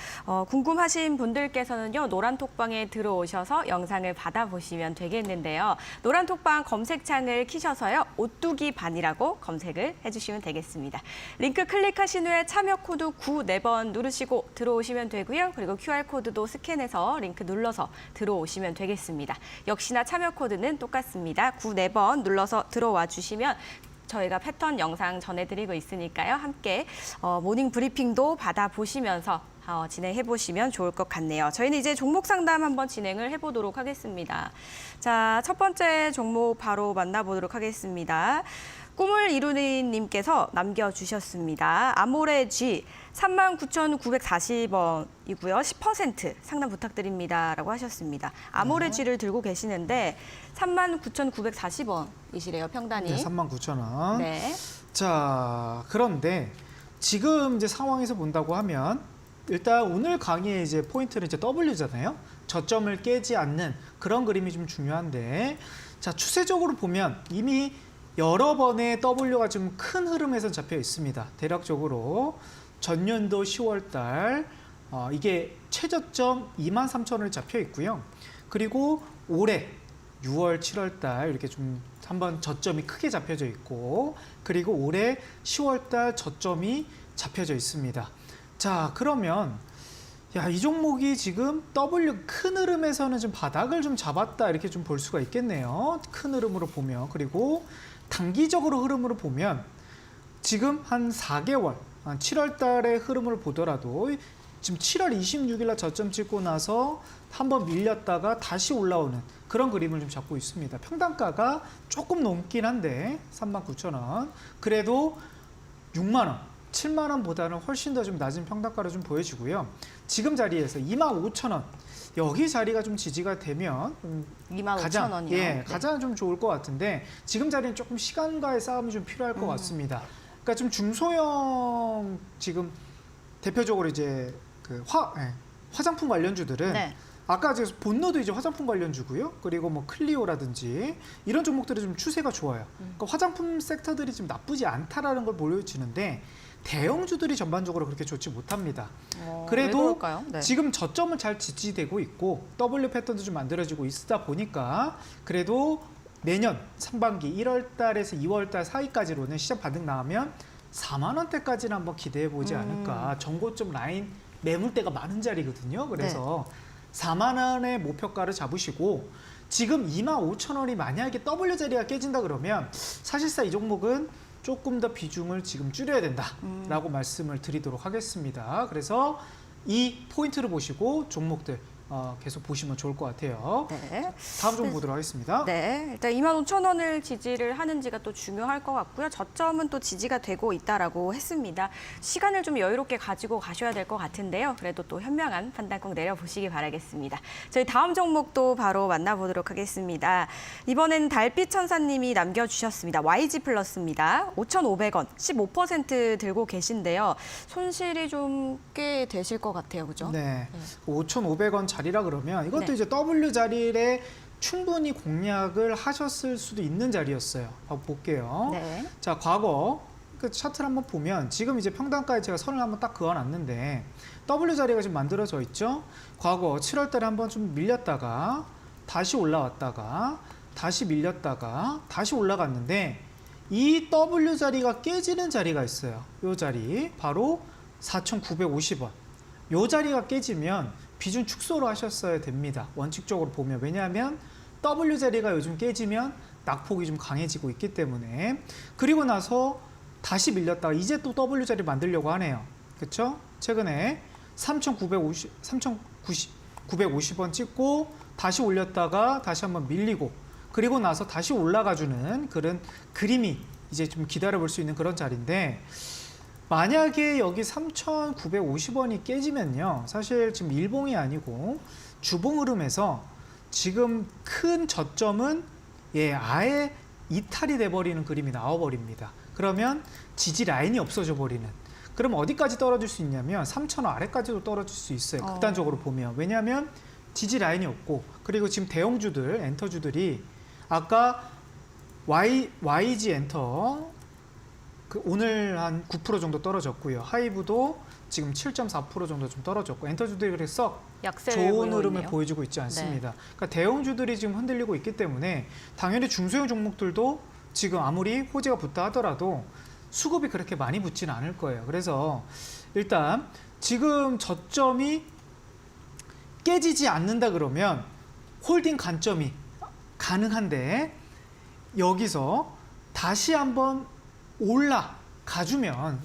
궁금하신 분들께서는요, 노란 톡방에 들어오셔서 영상을 받아보시면 되겠는데요. 노란 톡방 검색창을 키셔서요, 오뚜기 반이라고 검색을 해주시면 되겠습니다. 링크 클릭하신 후에 참여 코드 9, 4번 누르시고 들어오시면 되고요. 그리고 QR코드도 스캔해서 링크 눌러서 들어오시면 되겠습니다. 역시나 참여 코드는 똑같습니다. 9, 4번 눌러서 들어와 주시면 저희가 패턴 영상 전해드리고 있으니까요. 함께 모닝 브리핑도 받아보시면서 진행해보시면 좋을 것 같네요. 저희는 이제 종목 상담 한번 진행을 해보도록 하겠습니다. 자, 첫 번째 종목 바로 만나보도록 하겠습니다. 꿈을 이루는 님께서 남겨주셨습니다. 아모레-G 39,940원이고요. 10% 상담 부탁드립니다. 라고 하셨습니다. 아모레-G를 들고 계시는데 39,940원이시래요, 평단이. 네, 39,000원. 네. 자, 그런데 지금 이제 상황에서 본다고 하면 일단 오늘 강의의 이제 포인트는 이제 W잖아요. 저점을 깨지 않는 그런 그림이 좀 중요한데, 자, 추세적으로 보면 이미 여러 번의 W가 좀 큰 흐름에서 잡혀 있습니다. 대략적으로 전년도 10월 달 이게 최저점 23,000원을 잡혀 있고요. 그리고 올해 6월, 7월 달 이렇게 좀 한번 저점이 크게 잡혀져 있고, 그리고 올해 10월 달 저점이 잡혀져 있습니다. 자, 그러면 이 종목이 지금 W 큰 흐름에서는 좀 바닥을 좀 잡았다 이렇게 좀 볼 수가 있겠네요. 큰 흐름으로 보면. 그리고 단기적으로 흐름으로 보면 지금 한 4개월, 한 7월 달의 흐름을 보더라도 지금 7월 26일 날 저점 찍고 나서 한번 밀렸다가 다시 올라오는 그런 그림을 좀 잡고 있습니다. 평단가가 조금 넘긴 한데 39,000원. 그래도 6만 원, 7만 원보다는 훨씬 더 좀 낮은 평단가로 좀 보여지고요. 지금 자리에서 25,000원. 여기 자리가 좀 지지가 되면 25,000원이요. 네. 가장 좀 좋을 것 같은데 지금 자리는 조금 시간과의 싸움이 좀 필요할 것 같습니다. 그러니까 좀 중소형 지금 대표적으로 이제 그 화장품 관련주들은 네. 아까 이제 본노도 이제 화장품 관련주고요. 그리고 뭐 클리오라든지 이런 종목들이 좀 추세가 좋아요. 그러니까 화장품 섹터들이 좀 나쁘지 않다라는 걸 보여지는데 대형주들이 전반적으로 그렇게 좋지 못합니다. 왜 그래도 그럴까요? 네. 지금 저점은 잘 지지되고 있고 W 패턴도 좀 만들어지고 있다 보니까 그래도 내년 상반기 1월 달에서 2월 달 사이까지로는 시장 반등 나오면 4만 원대까지는 한번 기대해 보지 않을까. 정고점 라인 매물대가 많은 자리거든요. 그래서 4만 원의 목표가를 잡으시고 지금 25,000원이 만약에 W 자리가 깨진다 그러면 사실상 이 종목은 조금 더 비중을 지금 줄여야 된다라고 말씀을 드리도록 하겠습니다. 그래서 이 포인트를 보시고 종목들 계속 보시면 좋을 것 같아요. 네. 다음 종목 보도록 하겠습니다. 네, 일단 25,000원을 지지를 하는지가 또 중요할 것 같고요. 저점은 또 지지가 되고 있다라고 했습니다. 시간을 좀 여유롭게 가지고 가셔야 될 것 같은데요. 그래도 또 현명한 판단 꼭 내려보시기 바라겠습니다. 저희 다음 종목도 바로 만나보도록 하겠습니다. 이번엔 달빛천사님이 남겨주셨습니다. YG 플러스입니다. 5,500원, 15% 들고 계신데요. 손실이 좀 꽤 되실 것 같아요, 그죠? 네, 5,500원 자리라 그러면 이것도 네. 이제 W 자리에 충분히 공략을 하셨을 수도 있는 자리였어요. 한번 볼게요. 네. 자, 과거 그 차트를 한번 보면 지금 이제 평단가에 제가 선을 한번 딱 그어놨는데 W 자리가 지금 만들어져 있죠. 과거 7월 달에 한번 좀 밀렸다가 다시 올라왔다가 다시 밀렸다가 다시 올라갔는데 이 W 자리가 깨지는 자리가 있어요. 이 자리 바로 4,950원. 이 자리가 깨지면 비중 축소로 하셨어야 됩니다. 원칙적으로 보면. 왜냐하면 W 자리가 요즘 깨지면 낙폭이 좀 강해지고 있기 때문에. 그리고 나서 다시 밀렸다가 이제 또 W 자리 만들려고 하네요. 그렇죠? 최근에 3,950원 찍고 다시 올렸다가 다시 한번 밀리고 그리고 나서 다시 올라가주는 그런 그림이 이제 좀 기다려볼 수 있는 그런 자리인데 만약에 여기 3,950원이 깨지면요. 사실 지금 일봉이 아니고 주봉 흐름에서 지금 큰 저점은 아예 이탈이 돼버리는 그림이 나와버립니다. 그러면 지지 라인이 없어져 버리는. 그럼 어디까지 떨어질 수 있냐면 3,000원 아래까지도 떨어질 수 있어요. 극단적으로 보면. 왜냐하면 지지 라인이 없고 그리고 지금 대형주들, 엔터주들이 아까 YG 엔터 오늘 한 9% 정도 떨어졌고요. 하이브도 지금 7.4% 정도 좀 떨어졌고 엔터주들이 그래서 좋은 흐름을 보여주고 있지 않습니다. 그러니까 대형주들이 지금 흔들리고 있기 때문에 당연히 중소형 종목들도 지금 아무리 호재가 붙다 하더라도 수급이 그렇게 많이 붙지는 않을 거예요. 그래서 일단 지금 저점이 깨지지 않는다 그러면 홀딩 관점이 가능한데 여기서 다시 한번 올라가주면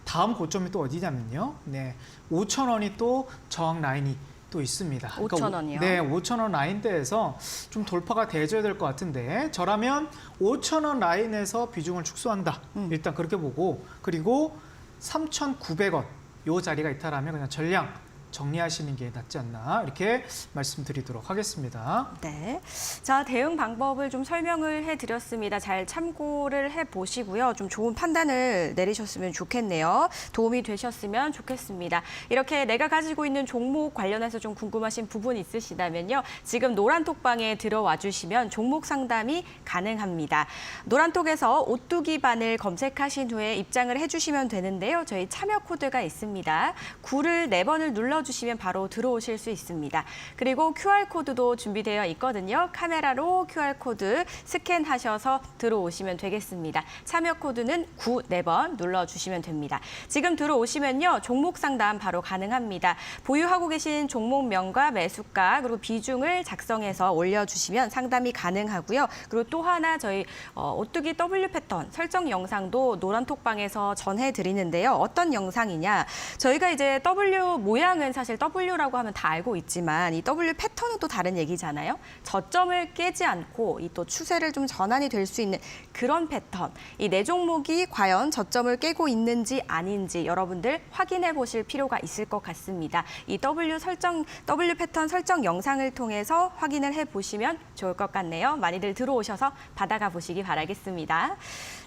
다음 고점이 또 어디냐면요. 네, 5,000원이 또 저항 라인이 또 있습니다. 5,000원이요? 네, 5,000원 라인대에서 좀 돌파가 돼줘야 될 것 같은데 저라면 5,000원 라인에서 비중을 축소한다. 일단 그렇게 보고 그리고 3,900원 요 자리가 있다라면 그냥 전량 정리하시는 게 낫지 않나 이렇게 말씀드리도록 하겠습니다. 네. 자, 대응 방법을 좀 설명을 해드렸습니다. 잘 참고를 해보시고요. 좀 좋은 판단을 내리셨으면 좋겠네요. 도움이 되셨으면 좋겠습니다. 이렇게 내가 가지고 있는 종목 관련해서 좀 궁금하신 부분 있으시다면요. 지금 노란톡방에 들어와 주시면 종목 상담이 가능합니다. 노란톡에서 오뚜기 반을 검색하신 후에 입장을 해주시면 되는데요. 저희 참여 코드가 있습니다. 9를 4번을 눌러주시면 바로 들어오실 수 있습니다. 그리고 QR코드도 준비되어 있거든요. 카메라로 QR코드 스캔하셔서 들어오시면 되겠습니다. 참여 코드는 9, 4번 눌러주시면 됩니다. 지금 들어오시면요. 종목 상담 바로 가능합니다. 보유하고 계신 종목명과 매수가 그리고 비중을 작성해서 올려주시면 상담이 가능하고요. 그리고 또 하나 저희 오뚜기 W 패턴 설정 영상도 노란톡방에서 전해드리는데요. 어떤 영상이냐. 저희가 이제 W 모양은 사실 W라고 하면 다 알고 있지만 이 W 패턴은 또 다른 얘기잖아요. 저점을 깨지 않고 이 또 추세를 좀 전환이 될 수 있는 그런 패턴. 이 네 종목이 과연 저점을 깨고 있는지 아닌지 여러분들 확인해 보실 필요가 있을 것 같습니다. 이 W 패턴 설정 영상을 통해서 확인을 해 보시면 좋을 것 같네요. 많이들 들어오셔서 받아가 보시기 바라겠습니다.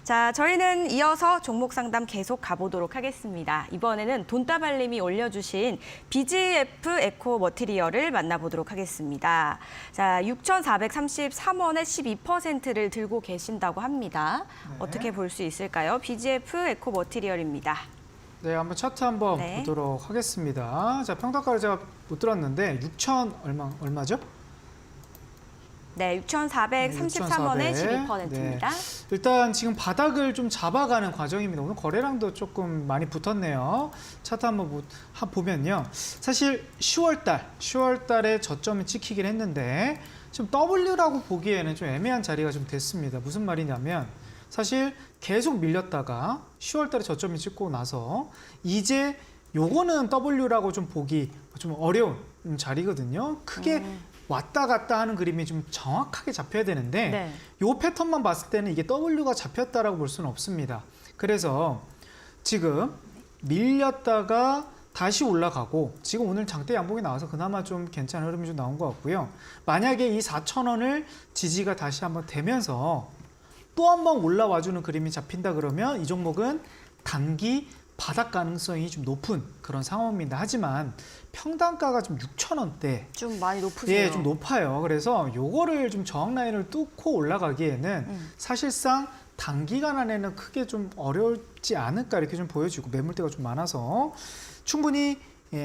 자, 저희는 이어서 종목 상담 계속 가보도록 하겠습니다. 이번에는 돈다발님이 올려주신 BGF 에코 머티리얼을 만나보도록 하겠습니다. 자, 6,433원에 12%를 들고 계신다고 합니다. 네. 어떻게 볼 수 있을까요? BGF 에코 머티리얼입니다. 네, 한번 차트 한번 네. 보도록 하겠습니다. 자, 평단가를 제가 못 들었는데 6,000 얼마죠? 네, 6,433원에 12%입니다. 네. 일단 지금 바닥을 좀 잡아가는 과정입니다. 오늘 거래량도 조금 많이 붙었네요. 차트 한번 보면요. 사실 10월 달에 저점이 찍히긴 했는데 지금 W라고 보기에는 좀 애매한 자리가 좀 됐습니다. 무슨 말이냐면 사실 계속 밀렸다가 10월 달에 저점이 찍고 나서 이제 요거는 W라고 좀 보기 좀 어려운 자리거든요. 크게 왔다 갔다 하는 그림이 좀 정확하게 잡혀야 되는데 네. 요 패턴만 봤을 때는 이게 W가 잡혔다라고 볼 수는 없습니다. 그래서 지금 밀렸다가 다시 올라가고 지금 오늘 장대 양봉이 나와서 그나마 좀 괜찮은 흐름이 좀 나온 것 같고요. 만약에 이 4,000원을 지지가 다시 한번 되면서 또 한번 올라와주는 그림이 잡힌다 그러면 이 종목은 단기 바닥 가능성이 좀 높은 그런 상황입니다. 하지만 평단가가 좀 6,000원대. 좀 많이 높으세요. 예, 좀 높아요. 그래서 요거를 좀 저항 라인을 뚫고 올라가기에는 사실상 단기간 안에는 크게 좀 어렵지 않을까 이렇게 좀 보여지고 매물대가 좀 많아서 충분히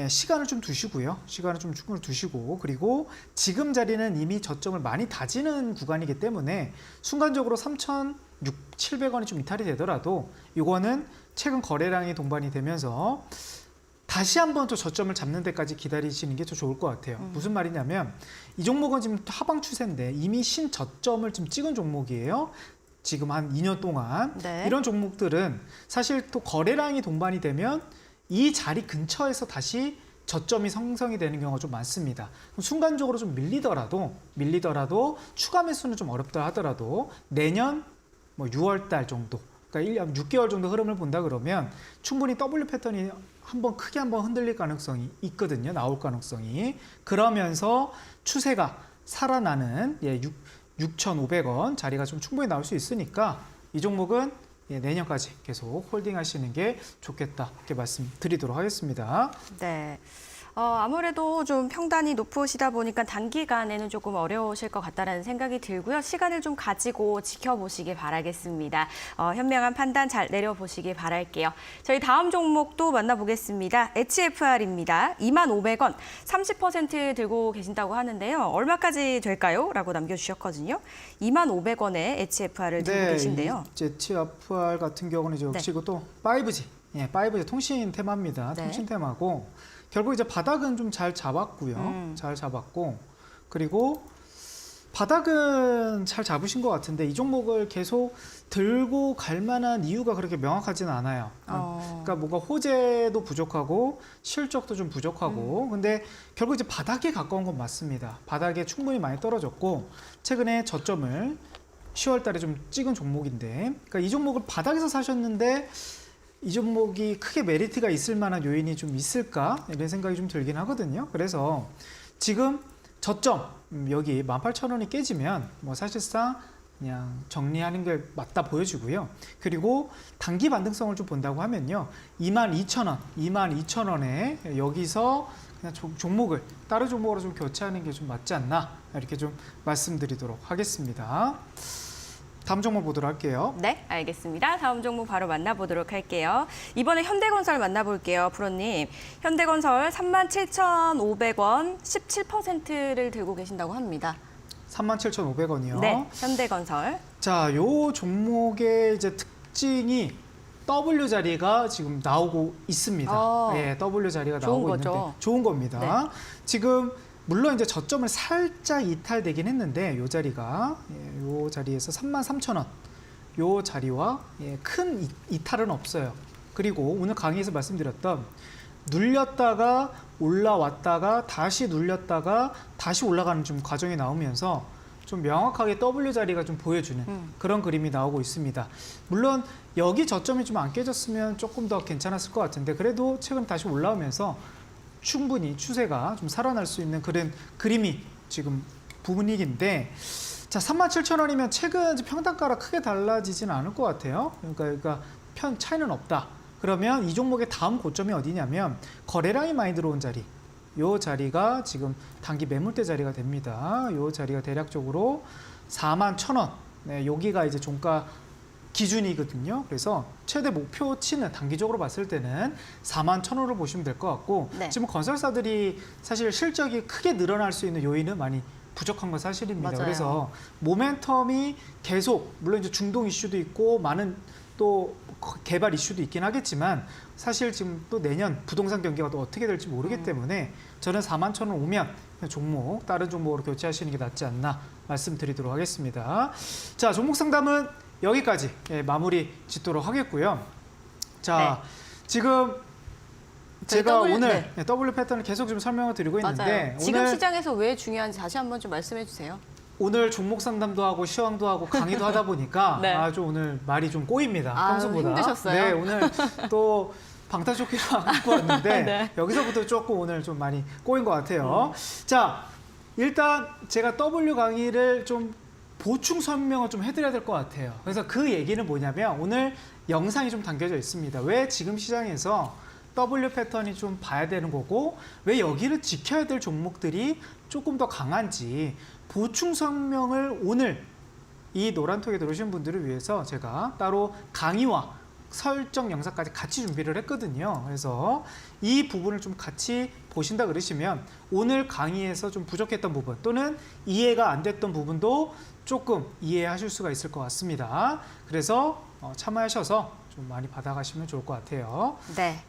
시간을 좀 두시고요. 시간을 좀 충분히 두시고 그리고 지금 자리는 이미 저점을 많이 다지는 구간이기 때문에 순간적으로 3,700원이 좀 이탈이 되더라도 이거는 최근 거래량이 동반이 되면서 다시 한번 또 저점을 잡는 데까지 기다리시는 게 더 좋을 것 같아요. 무슨 말이냐면 이 종목은 지금 하방 추세인데 이미 신저점을 좀 찍은 종목이에요. 지금 한 2년 동안 네. 이런 종목들은 사실 또 거래량이 동반이 되면 이 자리 근처에서 다시 저점이 성성이 되는 경우가 좀 많습니다. 순간적으로 좀 밀리더라도 추가 매수는 좀 어렵다 하더라도 내년 뭐 6월 달 정도, 그러니까 6개월 정도 흐름을 본다 그러면 충분히 W 패턴이 크게 한번 흔들릴 가능성이 있거든요. 나올 가능성이. 그러면서 추세가 살아나는 6,500원 자리가 좀 충분히 나올 수 있으니까 이 종목은 내년까지 계속 홀딩하시는 게 좋겠다 이렇게 말씀드리도록 하겠습니다. 네. 아무래도 좀 평단이 높으시다 보니까 단기간에는 조금 어려우실 것 같다는 생각이 들고요. 시간을 좀 가지고 지켜보시길 바라겠습니다. 현명한 판단 잘 내려보시길 바랄게요. 저희 다음 종목도 만나보겠습니다. HFR입니다. 25,000원, 30% 들고 계신다고 하는데요. 얼마까지 될까요? 라고 남겨주셨거든요. 25,000원에 HFR을 들고 계신데요. HFR 같은 경우는 역시 이것도 5G, 5G 통신 테마입니다. 네. 통신 테마고 결국 이제 바닥은 좀 잘 잡았고요. 잘 잡았고 그리고 바닥은 잘 잡으신 것 같은데 이 종목을 계속 들고 갈 만한 이유가 그렇게 명확하지는 않아요. 그러니까 뭔가 호재도 부족하고 실적도 좀 부족하고 근데 결국 이제 바닥에 가까운 건 맞습니다. 바닥에 충분히 많이 떨어졌고 최근에 저점을 10월 달에 좀 찍은 종목인데 그러니까 이 종목을 바닥에서 사셨는데 이 종목이 크게 메리트가 있을 만한 요인이 좀 있을까 이런 생각이 좀 들긴 하거든요. 그래서 지금 저점 여기 18,000원이 깨지면 뭐 사실상 그냥 정리하는 게 맞다 보여지고요. 그리고 단기 반등성을 좀 본다고 하면요. 22,000원, 22,000원에 여기서 그냥 종목을 다른 종목으로 좀 교체하는 게 좀 맞지 않나 이렇게 좀 말씀드리도록 하겠습니다. 다음 종목 보도록 할게요. 네, 알겠습니다. 다음 종목 바로 만나보도록 할게요. 이번에 현대건설 만나볼게요, 프로님. 현대건설 37,500원 17%를 들고 계신다고 합니다. 37,500원이요. 네, 현대건설. 자, 요 종목의 이제 특징이 W 자리가 지금 나오고 있습니다. 예, W 자리가 좋은 나오고 거죠. 있는데 좋은 겁니다. 네. 지금 물론 이제 저점을 살짝 이탈되긴 했는데 요 자리가 요 자리에서 33,000원 요 자리와 큰 이탈은 없어요. 그리고 오늘 강의에서 말씀드렸던 눌렸다가 올라왔다가 다시 눌렸다가 다시 올라가는 좀 과정이 나오면서 좀 명확하게 W 자리가 좀 보여주는 그런 그림이 나오고 있습니다. 물론 여기 저점이 좀 안 깨졌으면 조금 더 괜찮았을 것 같은데 그래도 최근 다시 올라오면서 충분히 추세가 좀 살아날 수 있는 그런 그림이 지금 부분이긴데 자 37,000원이면 최근 평단가랑 크게 달라지지는 않을 것 같아요. 그러니까 차이는 없다. 그러면 이 종목의 다음 고점이 어디냐면 거래량이 많이 들어온 자리. 요 자리가 지금 단기 매물대 자리가 됩니다. 요 자리가 대략적으로 41,000원. 네, 여기가 이제 종가 기준이거든요. 그래서 최대 목표치는 단기적으로 봤을 때는 41,000원으로 보시면 될 것 같고 네. 지금 건설사들이 사실 실적이 크게 늘어날 수 있는 요인은 많이 부족한 건 사실입니다. 맞아요. 그래서 모멘텀이 계속 물론 이제 중동 이슈도 있고 많은 또 개발 이슈도 있긴 하겠지만 사실 지금 또 내년 부동산 경기가 또 어떻게 될지 모르기 때문에 저는 41,000원 오면 종목 다른 종목으로 교체하시는 게 낫지 않나 말씀드리도록 하겠습니다. 자, 종목 상담은 여기까지 마무리 짓도록 하겠고요. 자, 지금 제가 오늘 W 패턴을 계속 좀 설명을 드리고 있는데 맞아요. 지금 오늘 시장에서 왜 중요한지 다시 한번 좀 말씀해 주세요. 오늘 종목 상담도 하고 시황도 하고 강의도 하다 보니까 네. 아주 오늘 말이 좀 꼬입니다. 평소보다. 힘드셨어요? 네, 오늘 또 방탄조끼를 안 입고 왔는데 네. 여기서부터 조금 오늘 좀 많이 꼬인 것 같아요. 자, 일단 제가 W 강의를 좀 보충 설명을 좀 해드려야 될 것 같아요. 그래서 그 얘기는 뭐냐면 오늘 영상이 좀 담겨져 있습니다. 왜 지금 시장에서 W 패턴이 좀 봐야 되는 거고 왜 여기를 지켜야 될 종목들이 조금 더 강한지 보충 설명을 오늘 이 노란톡에 들어오신 분들을 위해서 제가 따로 강의와 설정 영상까지 같이 준비를 했거든요. 그래서 이 부분을 좀 같이 보신다 그러시면 오늘 강의에서 좀 부족했던 부분 또는 이해가 안 됐던 부분도 조금 이해하실 수가 있을 것 같습니다. 그래서 참여하셔서 좀 많이 받아가시면 좋을 것 같아요. 네.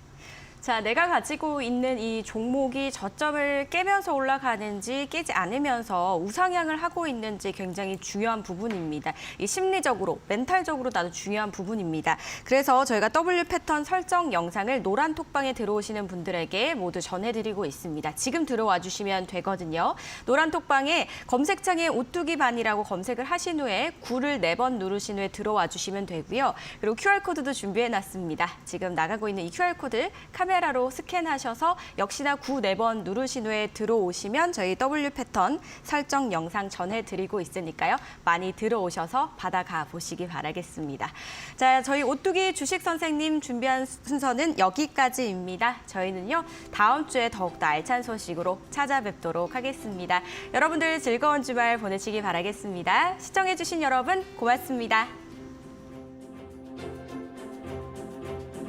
자, 내가 가지고 있는 이 종목이 저점을 깨면서 올라가는지 깨지 않으면서 우상향을 하고 있는지 굉장히 중요한 부분입니다. 이 심리적으로, 멘탈적으로 나도 중요한 부분입니다. 그래서 저희가 W 패턴 설정 영상을 노란 톡방에 들어오시는 분들에게 모두 전해드리고 있습니다. 지금 들어와 주시면 되거든요. 노란 톡방에 검색창에 오뚜기 반이라고 검색을 하신 후에 9를 4번 누르신 후에 들어와 주시면 되고요. 그리고 QR코드도 준비해놨습니다. 지금 나가고 있는 이 QR코드 카메라로 스캔하셔서 역시나 9, 4번 누르신 후에 들어오시면 저희 W 패턴 설정 영상 전해드리고 있으니까요. 많이 들어오셔서 받아가 보시기 바라겠습니다. 자, 저희 오뚜기 주식 선생님 준비한 순서는 여기까지입니다. 저희는요, 다음 주에 더욱더 알찬 소식으로 찾아뵙도록 하겠습니다. 여러분들 즐거운 주말 보내시기 바라겠습니다. 시청해주신 여러분 고맙습니다.